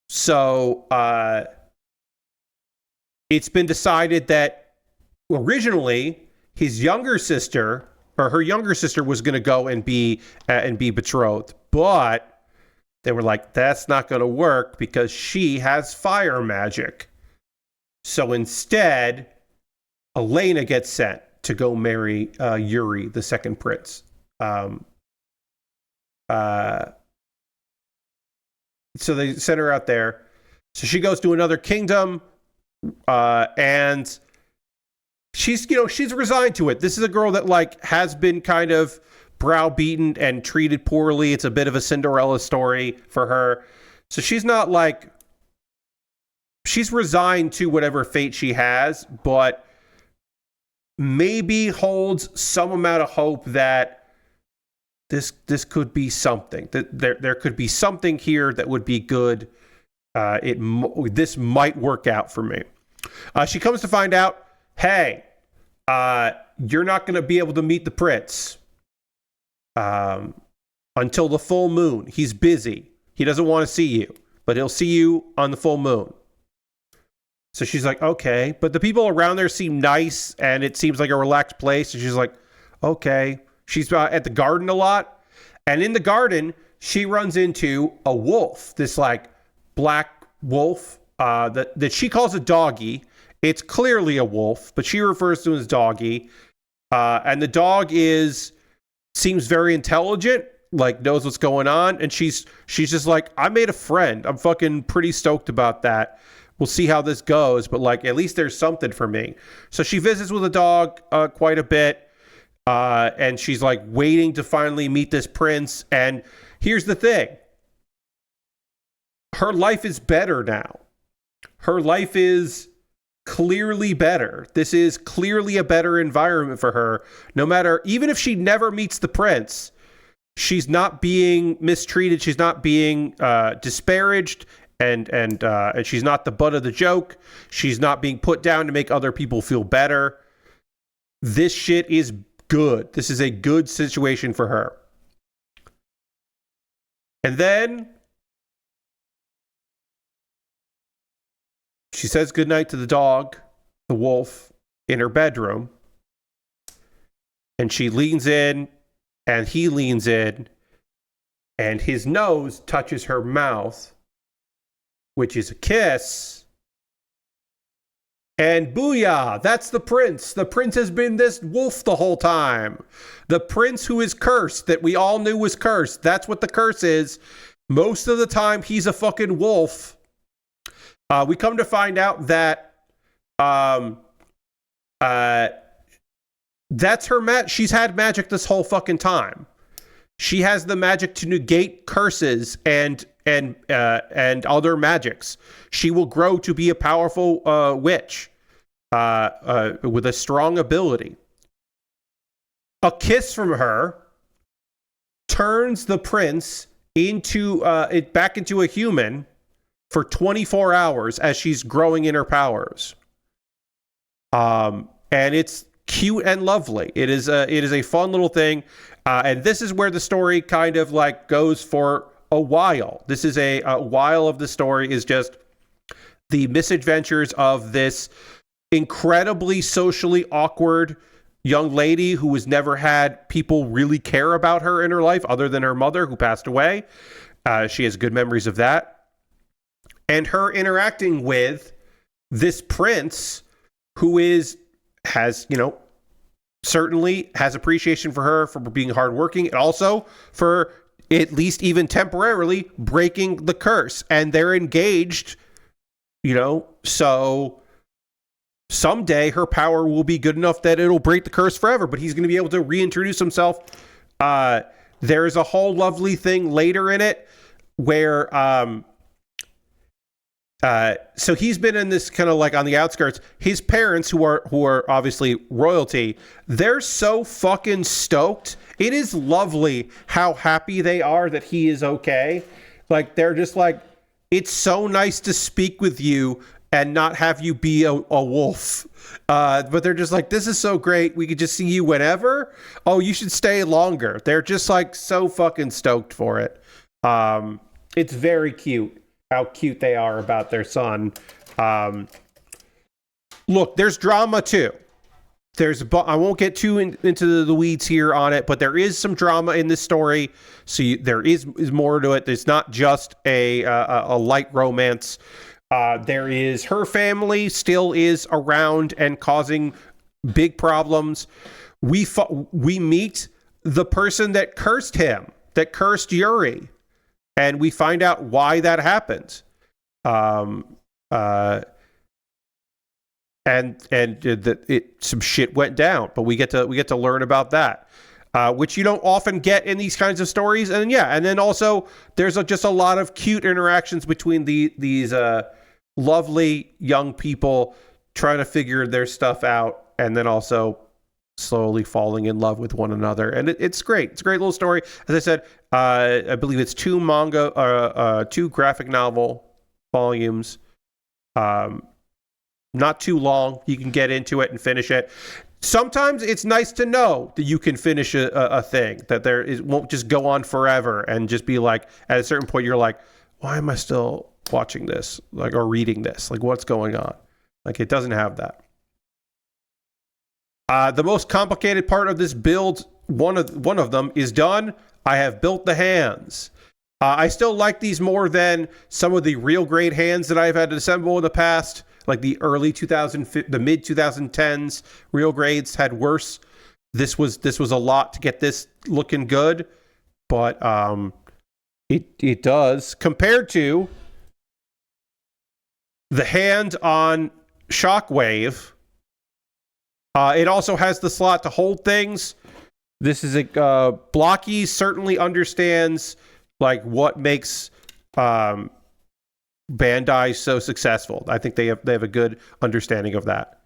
So it's been decided that originally his younger sister, or her younger sister, was going to go and be betrothed, but they were like, that's not going to work because she has fire magic. So instead, Elena gets sent to go marry Yuri, the second prince. So they sent her out there. So she goes to another kingdom, and she's resigned to it. This is a girl that, like, has been kind of browbeaten and treated poorly. It's a bit of a Cinderella story for her. So she's not like, she's resigned to whatever fate she has, but maybe holds some amount of hope that this could be something. That there could be something here that would be good. This might work out for me. She comes to find out, hey, you're not going to be able to meet the prince until the full moon. He's busy. He doesn't want to see you, but he'll see you on the full moon. So she's like, okay. But the people around there seem nice, and it seems like a relaxed place. And she's like, okay. She's at the garden a lot. And in the garden, she runs into a wolf, this, like, black wolf that she calls a doggy. It's clearly a wolf, but she refers to him as doggy. And the dog seems very intelligent, like, knows what's going on. And she's just like, I made a friend. I'm fucking pretty stoked about that. we'll see how this goes, but like at least there's something for me. So she visits with the dog quite a bit, and she's like waiting to finally meet this prince. And here's the thing. Her life is better now. Her life is clearly better. This is clearly a better environment for her. No matter, even if she never meets the prince, she's not being mistreated. She's not being disparaged, and she's not the butt of the joke. She's not being put down to make other people feel better. This shit is good. This is a good situation for her. And then she says goodnight to the dog, the wolf, in her bedroom. And she leans in, and he leans in, and his nose touches her mouth, which is a kiss. And booyah, that's the prince. The prince has been this wolf the whole time. The prince who is cursed, that we all knew was cursed. That's what the curse is. Most of the time, he's a fucking wolf. We come to find out that that's her magic. She's had magic this whole fucking time. She has the magic to negate curses and other magics. She will grow to be a powerful witch with a strong ability. A kiss from her turns the prince back into a human for 24 hours as she's growing in her powers. And it's cute and lovely. It is a fun little thing. And this is where the story kind of like goes for a while. This is a while of the story is just the misadventures of this incredibly socially awkward young lady who has never had people really care about her in her life other than her mother who passed away. She has good memories of that. And her interacting with this prince who certainly has appreciation for her for being hardworking and also for at least even temporarily breaking the curse. And they're engaged, so someday her power will be good enough that it'll break the curse forever, but he's going to be able to reintroduce himself. There's a whole lovely thing later in it where, so he's been in this kind of like on the outskirts. His parents, who are obviously royalty, they're so fucking stoked. It is lovely how happy they are that he is okay. Like they're just like, it's so nice to speak with you and not have you be a wolf. But they're just like, this is so great. We could just see you whenever. Oh, you should stay longer. They're just like so fucking stoked for it. It's very cute how cute they are about their son. Look, there's drama too. I won't get too into the weeds here on it, but there is some drama in this story. So there is more to it. It's not just a light romance. There is her family still is around and causing big problems. We meet the person that cursed him, that cursed Yuri. And we find out why that happened. Some shit went down, but we get to learn about that, which you don't often get in these kinds of stories. And then also there's just a lot of cute interactions between these lovely young people trying to figure their stuff out, and then also slowly falling in love with one another. And it's great. It's a great little story. As I said, I believe it's 2 graphic novel volumes. Not too long. You can get into it and finish it. Sometimes it's nice to know that you can finish a thing, that won't just go on forever and just be like, at a certain point, you're like, why am I still watching this? Like, or reading this? Like, what's going on? Like, it doesn't have that. The most complicated part of this build, one of them is done. I have built the hands. I still like these more than some of the real grade hands that I've had to assemble in the past. Like the mid 2010s real grades had worse. This was a lot to get this looking good, but it does compared to the hand on Shockwave. It also has the slot to hold things. This is a BLOKEES certainly understands like what makes Bandai so successful. I think they have a good understanding of that.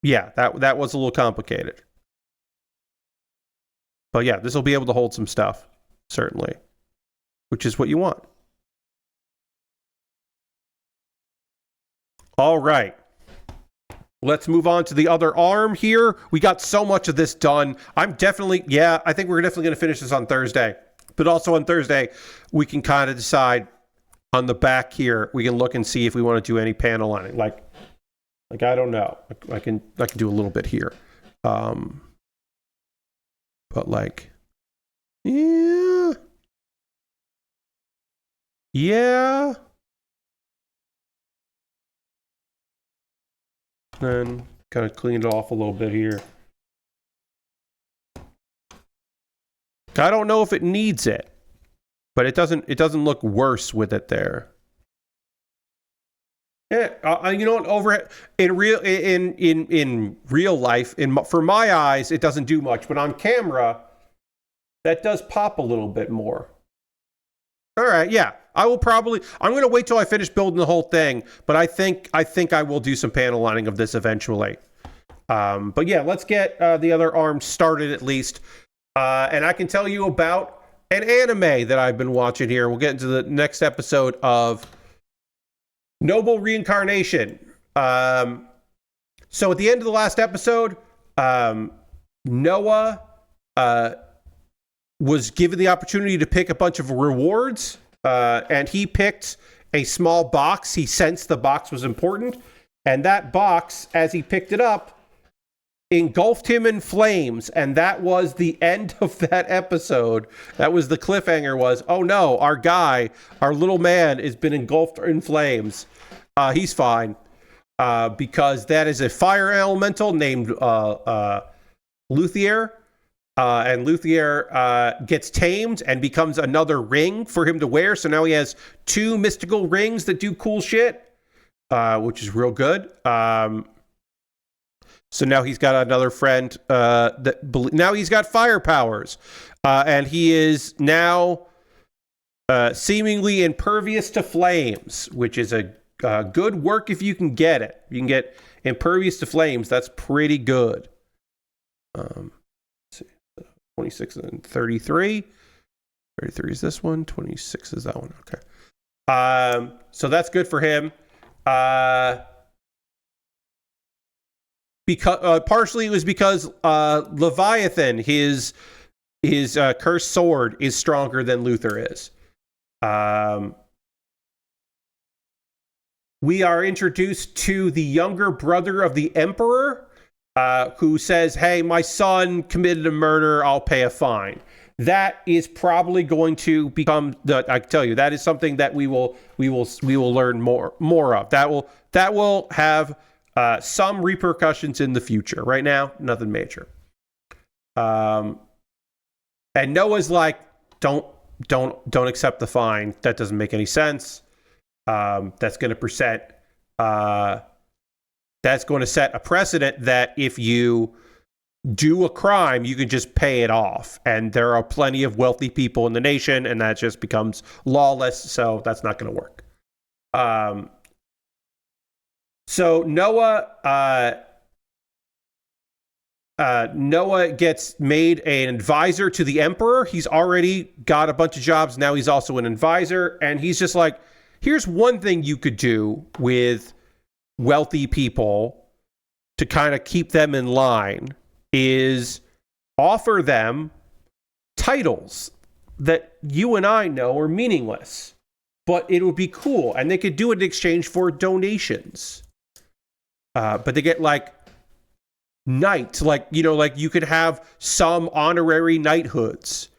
Yeah, that was a little complicated. But yeah, this will be able to hold some stuff, certainly, which is what you want. All right. Let's move on to the other arm here. We got so much of this done. I think we're definitely going to finish this on Thursday. But also on Thursday, we can kind of decide on the back here. We can look and see if we want to do any panel lining. Like I don't know. I can do a little bit here. But like, yeah. Then kind of clean it off a little bit here. I don't know if it needs it, but it doesn't look worse with it there. Yeah, you know what? Overhead in real life, for my eyes, it doesn't do much, but on camera, that does pop a little bit more. All right, yeah. I'm going to wait till I finish building the whole thing, but I think I will do some panel lining of this eventually. But yeah, let's get the other arm started at least. And I can tell you about an anime that I've been watching here. We'll get into the next episode of Noble Reincarnation. So at the end of the last episode, Noah was given the opportunity to pick a bunch of rewards. And he picked a small box. He sensed the box was important. And that box, as he picked it up, engulfed him in flames. And that was the end of that episode. That was the cliffhanger was, oh no, our little man has been engulfed in flames. He's fine. Because that is a fire elemental named Luthier. And Luthier gets tamed and becomes another ring for him to wear. So now he has 2 mystical rings that do cool shit, which is real good. So now he's got another friend. Now he's got fire powers. And he is now seemingly impervious to flames, which is a good work if you can get it. You can get impervious to flames. That's pretty good. 26 and 33. 33 is this one. 26 is that one. Okay. So that's good for him. Because partially it was because Leviathan, his cursed sword, is stronger than Luther is. We are introduced to the younger brother of the Emperor, who says, hey, my son committed a murder, I'll pay a fine. That is probably going to become I can tell you, that is something that we will learn more of. That will have some repercussions in the future. Right now, nothing major. And Noah's like, don't accept the fine. That doesn't make any sense. That's going to set a precedent that if you do a crime, you can just pay it off. And there are plenty of wealthy people in the nation, and that just becomes lawless. So that's not going to work. So Noah gets made an advisor to the Emperor. He's already got a bunch of jobs. Now he's also an advisor. And he's just like, here's one thing you could do with wealthy people to kind of keep them in line is offer them titles that you and I know are meaningless, but it would be cool. And they could do it in exchange for donations. But they get like knight, like you could have some honorary knighthoods,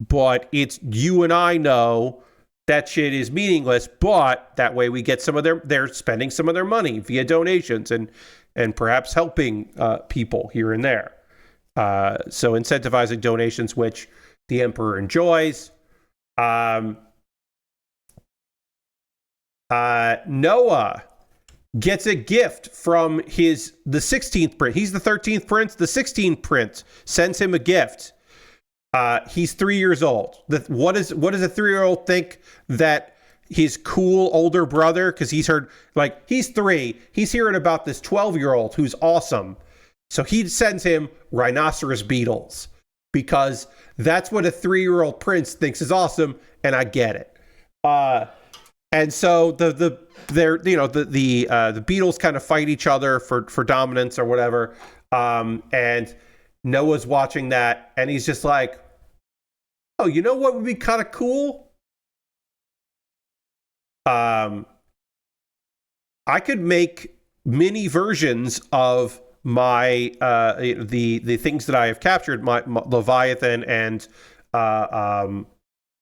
but it's you and I know that shit is meaningless, but that way we get they're spending some of their money via donations and perhaps helping people here and there. So incentivizing donations, which the Emperor enjoys. Noah gets a gift from the 16th prince. He's the 13th prince. The 16th prince sends him a gift. He's 3 years old. What does a 3-year-old think that his cool older brother, because he's heard, like, he's 3, he's hearing about this 12-year-old who's awesome. So he sends him rhinoceros beetles because that's what a 3-year-old prince thinks is awesome, and I get it. And so the beetles kind of fight each other for dominance or whatever. And Noah's watching that, and he's just like, oh, you know what would be kind of cool? I could make mini versions of my the things that I have captured, my Leviathan and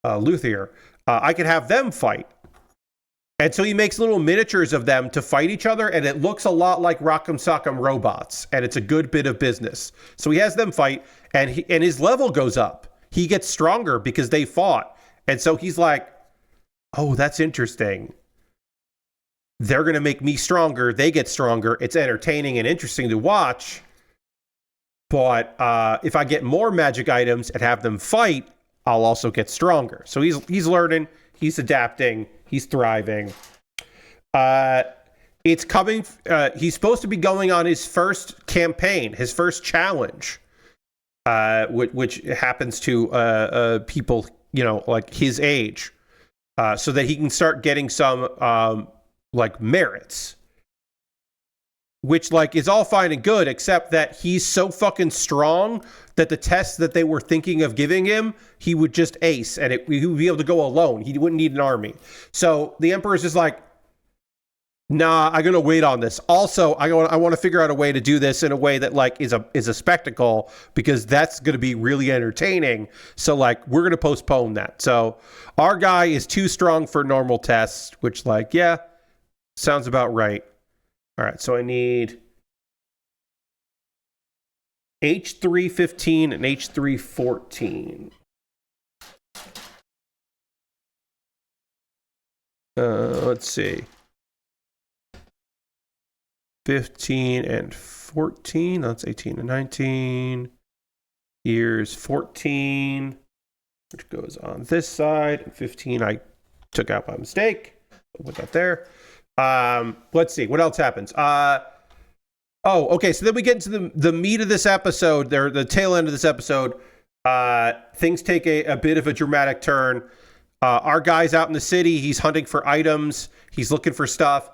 Luthier. I could have them fight. And so he makes little miniatures of them to fight each other, and it looks a lot like Rock'em Sock'em Robots, and it's a good bit of business. So he has them fight, and his level goes up. He gets stronger because they fought. And so he's like, oh, that's interesting. They're going to make me stronger. They get stronger. It's entertaining and interesting to watch. But if I get more magic items and have them fight, I'll also get stronger. So he's learning. He's adapting. He's thriving. It's coming. He's supposed to be going on his first campaign, his first challenge, which happens to people, like his age, so that he can start getting some like merits. Which, like, is all fine and good, except that he's so fucking strong that the tests that they were thinking of giving him, he would just ace, and he would be able to go alone. He wouldn't need an army. So the Emperor's just like, nah, I'm going to wait on this. Also, I want to figure out a way to do this in a way that, like, is a spectacle, because that's going to be really entertaining. So, like, we're going to postpone that. So our guy is too strong for normal tests, which, like, yeah, sounds about right. All right, so I need H315 and H314. Let's see. 15 and 14. That's 18 and 19. Here's 14, which goes on this side. And 15 I took out by mistake. I'll put that there. Let's see what else happens. Okay, so then we get into the meat of this episode, the tail end of this episode. Things take a bit of a dramatic turn. Our guy's out in the city. He's hunting for items. He's looking for stuff.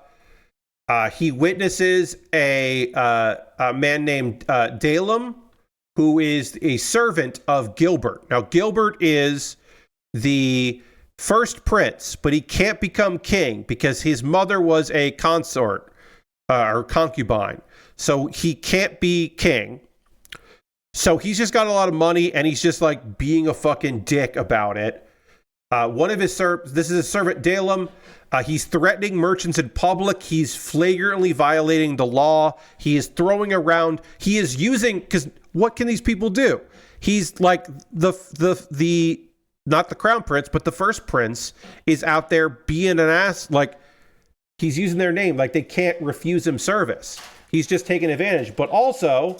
He witnesses a man named Dalem, who is a servant of Gilbert. Now, Gilbert is the first prince, but he can't become king because his mother was a consort or concubine. So he can't be king. So he's just got a lot of money, and he's just like being a fucking dick about it. One of his this is his servant Dalem. He's threatening merchants in public. He's flagrantly violating the law. He is throwing around. He is using, because what can these people do? He's like the not the crown prince, but the first prince is out there being an ass. Like, he's using their name. Like, they can't refuse him service. He's just taking advantage. But also,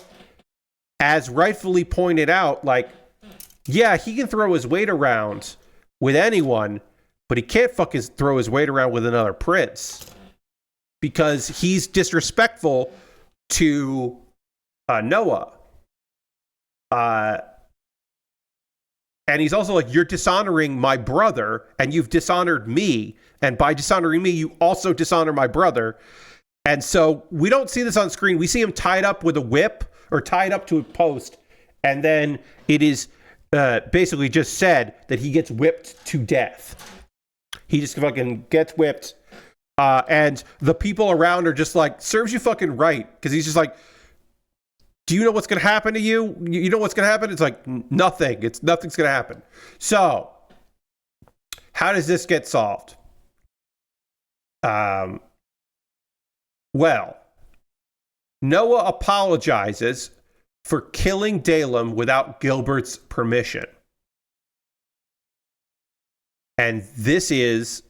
as rightfully pointed out, like, yeah, he can throw his weight around with anyone, but he can't fucking throw his weight around with another prince, because he's disrespectful to Noah. And he's also like, you're dishonoring my brother, and you've dishonored me. And by dishonoring me, you also dishonor my brother. And so we don't see this on screen. We see him tied up with a whip, or tied up to a post. And then it is basically just said that he gets whipped to death. He just fucking gets whipped. And the people around are just like, serves you fucking right. Because he's just like, do you know what's going to happen to you? You know what's going to happen? It's like, nothing. Nothing's going to happen. So, how does this get solved? Well, Noah apologizes for killing Dalem without Gilbert's permission. And this is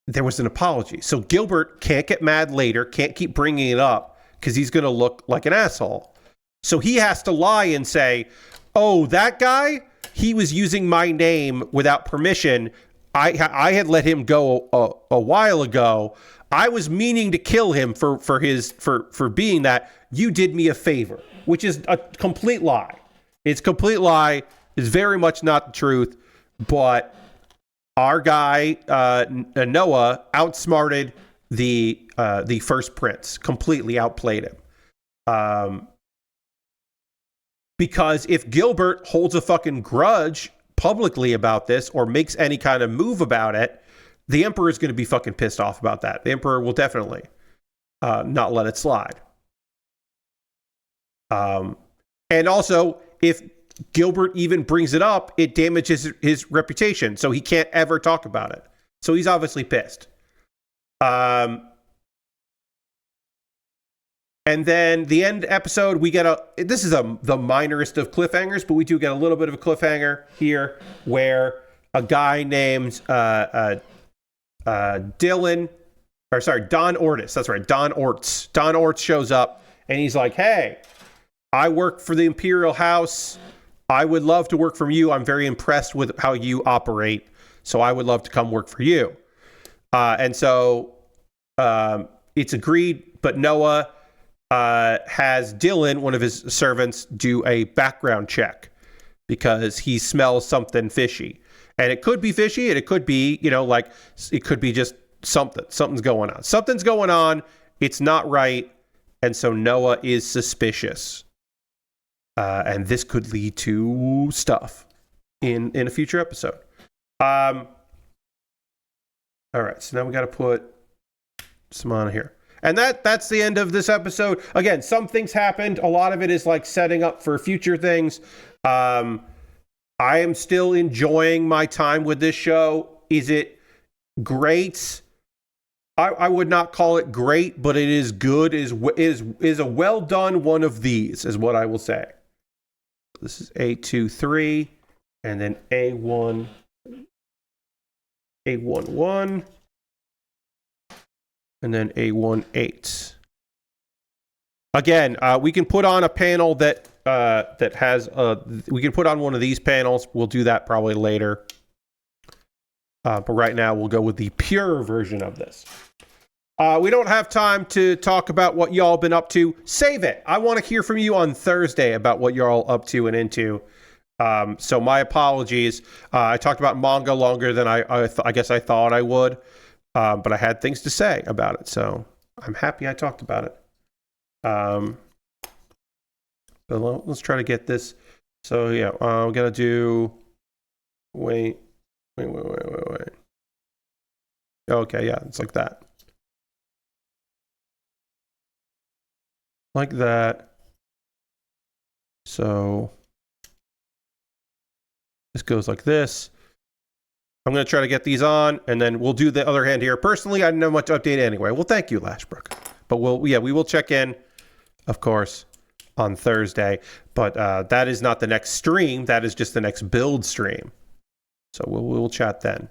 there was an apology. So Gilbert can't get mad later, can't keep bringing it up because he's going to look like an asshole. So he has to lie and say, oh, that guy, he was using my name without permission. I had let him go a while ago. I was meaning to kill him for being that. You did me a favor, which is a complete lie. It's a complete lie. It's very much not the truth. But our guy, Noah, outsmarted the first prince, completely outplayed him. Because if Gilbert holds a fucking grudge publicly about this or makes any kind of move about it, the Emperor is going to be fucking pissed off about that. The Emperor will definitely not let it slide. And also, if Gilbert even brings it up, it damages his reputation, so he can't ever talk about it. So he's obviously pissed. And then the end episode, we get this is the minorest of cliffhangers, but we do get a little bit of a cliffhanger here where a guy named Don Ortiz. That's right, Don Ortiz. Don Ortiz shows up and he's like, hey, I work for the Imperial House. I would love to work for you. I'm very impressed with how you operate. So I would love to come work for you. And so it's agreed, but Noah has Dylan, one of his servants, do a background check because he smells something fishy. And it could be fishy, and it could be, like, it could be just something's going on. Something's going on. It's not right. And so Noah is suspicious. And this could lead to stuff in a future episode. All right, so now we got to put some on here. And that's the end of this episode. Again, some things happened. A lot of it is like setting up for future things. I am still enjoying my time with this show. Is it great? I would not call it great, but it is good. Is a well done one of these, is what I will say. This is A23, and then A11. And then A18. Again, we can put on a panel that has we can put on one of these panels. We'll do that probably later. But right now we'll go with the pure version of this. We don't have time to talk about what y'all been up to. Save it. I want to hear from you on Thursday about what you're all up to and into. So my apologies. I talked about manga longer than I guess I thought I would. But I had things to say about it, so I'm happy I talked about it. So let's try to get this. So yeah, we gotta do. Wait. Okay, yeah, it's like that. Like that. So this goes like this. I'm going to try to get these on, and then we'll do the other hand here. Personally, I didn't have much update anyway. Well, thank you, Lashbrook. But we will check in, of course, on Thursday. But that is not the next stream. That is just the next build stream. So we'll chat then.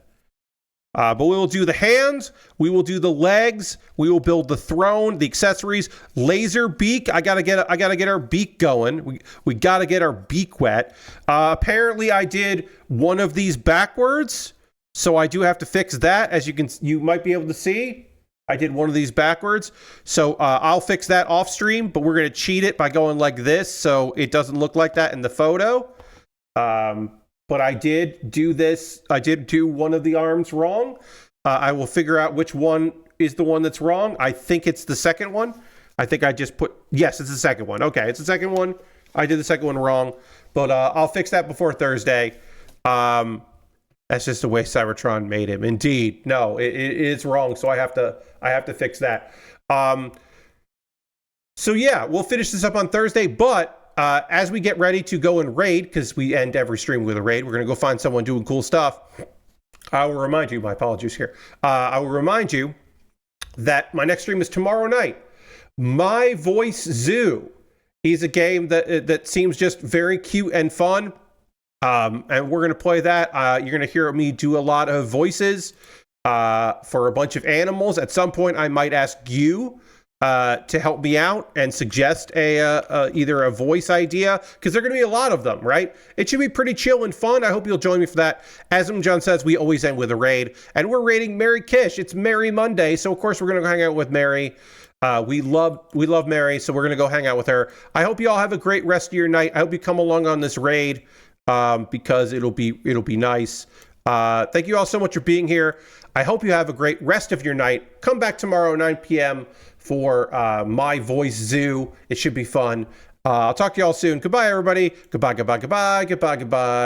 But we will do the hands. We will do the legs. We will build the throne, the accessories, laser beak. I gotta get our beak going. We gotta get our beak wet. Apparently, I did one of these backwards. So I do have to fix that. As you might be able to see, I did one of these backwards. So I'll fix that off stream, but we're going to cheat it by going like this so it doesn't look like that in the photo. But I did do this. I did do one of the arms wrong. I will figure out which one is the one that's wrong. I think it's the second one. I think I just yes, it's the second one. Okay, it's the second one. I did the second one wrong. But I'll fix that before Thursday. That's just the way Cybertron made him. Indeed. No, it is wrong. So I have to fix that. So yeah, we'll finish this up on Thursday. But as we get ready to go and raid, because we end every stream with a raid, we're going to go find someone doing cool stuff. I will remind you, my apologies here. I will remind you that my next stream is tomorrow night. My Voice Zoo is a game that seems just very cute and fun. And we're going to play that. You're going to hear me do a lot of voices. for a bunch of animals. At some point, I might ask you to help me out and suggest either a voice idea, because there are going to be a lot of them, right? It should be pretty chill and fun. I hope you'll join me for that. As John says, we always end with a raid, and we're raiding Mary Kish. It's Mary Monday, so of course we're going to go hang out with Mary. We love Mary, so we're going to go hang out with her. I hope you all have a great rest of your night. I hope you come along on this raid because it'll be nice. Thank you all so much for being here. I hope you have a great rest of your night. Come back tomorrow, 9 p.m. for My Voice Zoo. It should be fun. I'll talk to you all soon. Goodbye, everybody. Goodbye, goodbye, goodbye, goodbye, goodbye.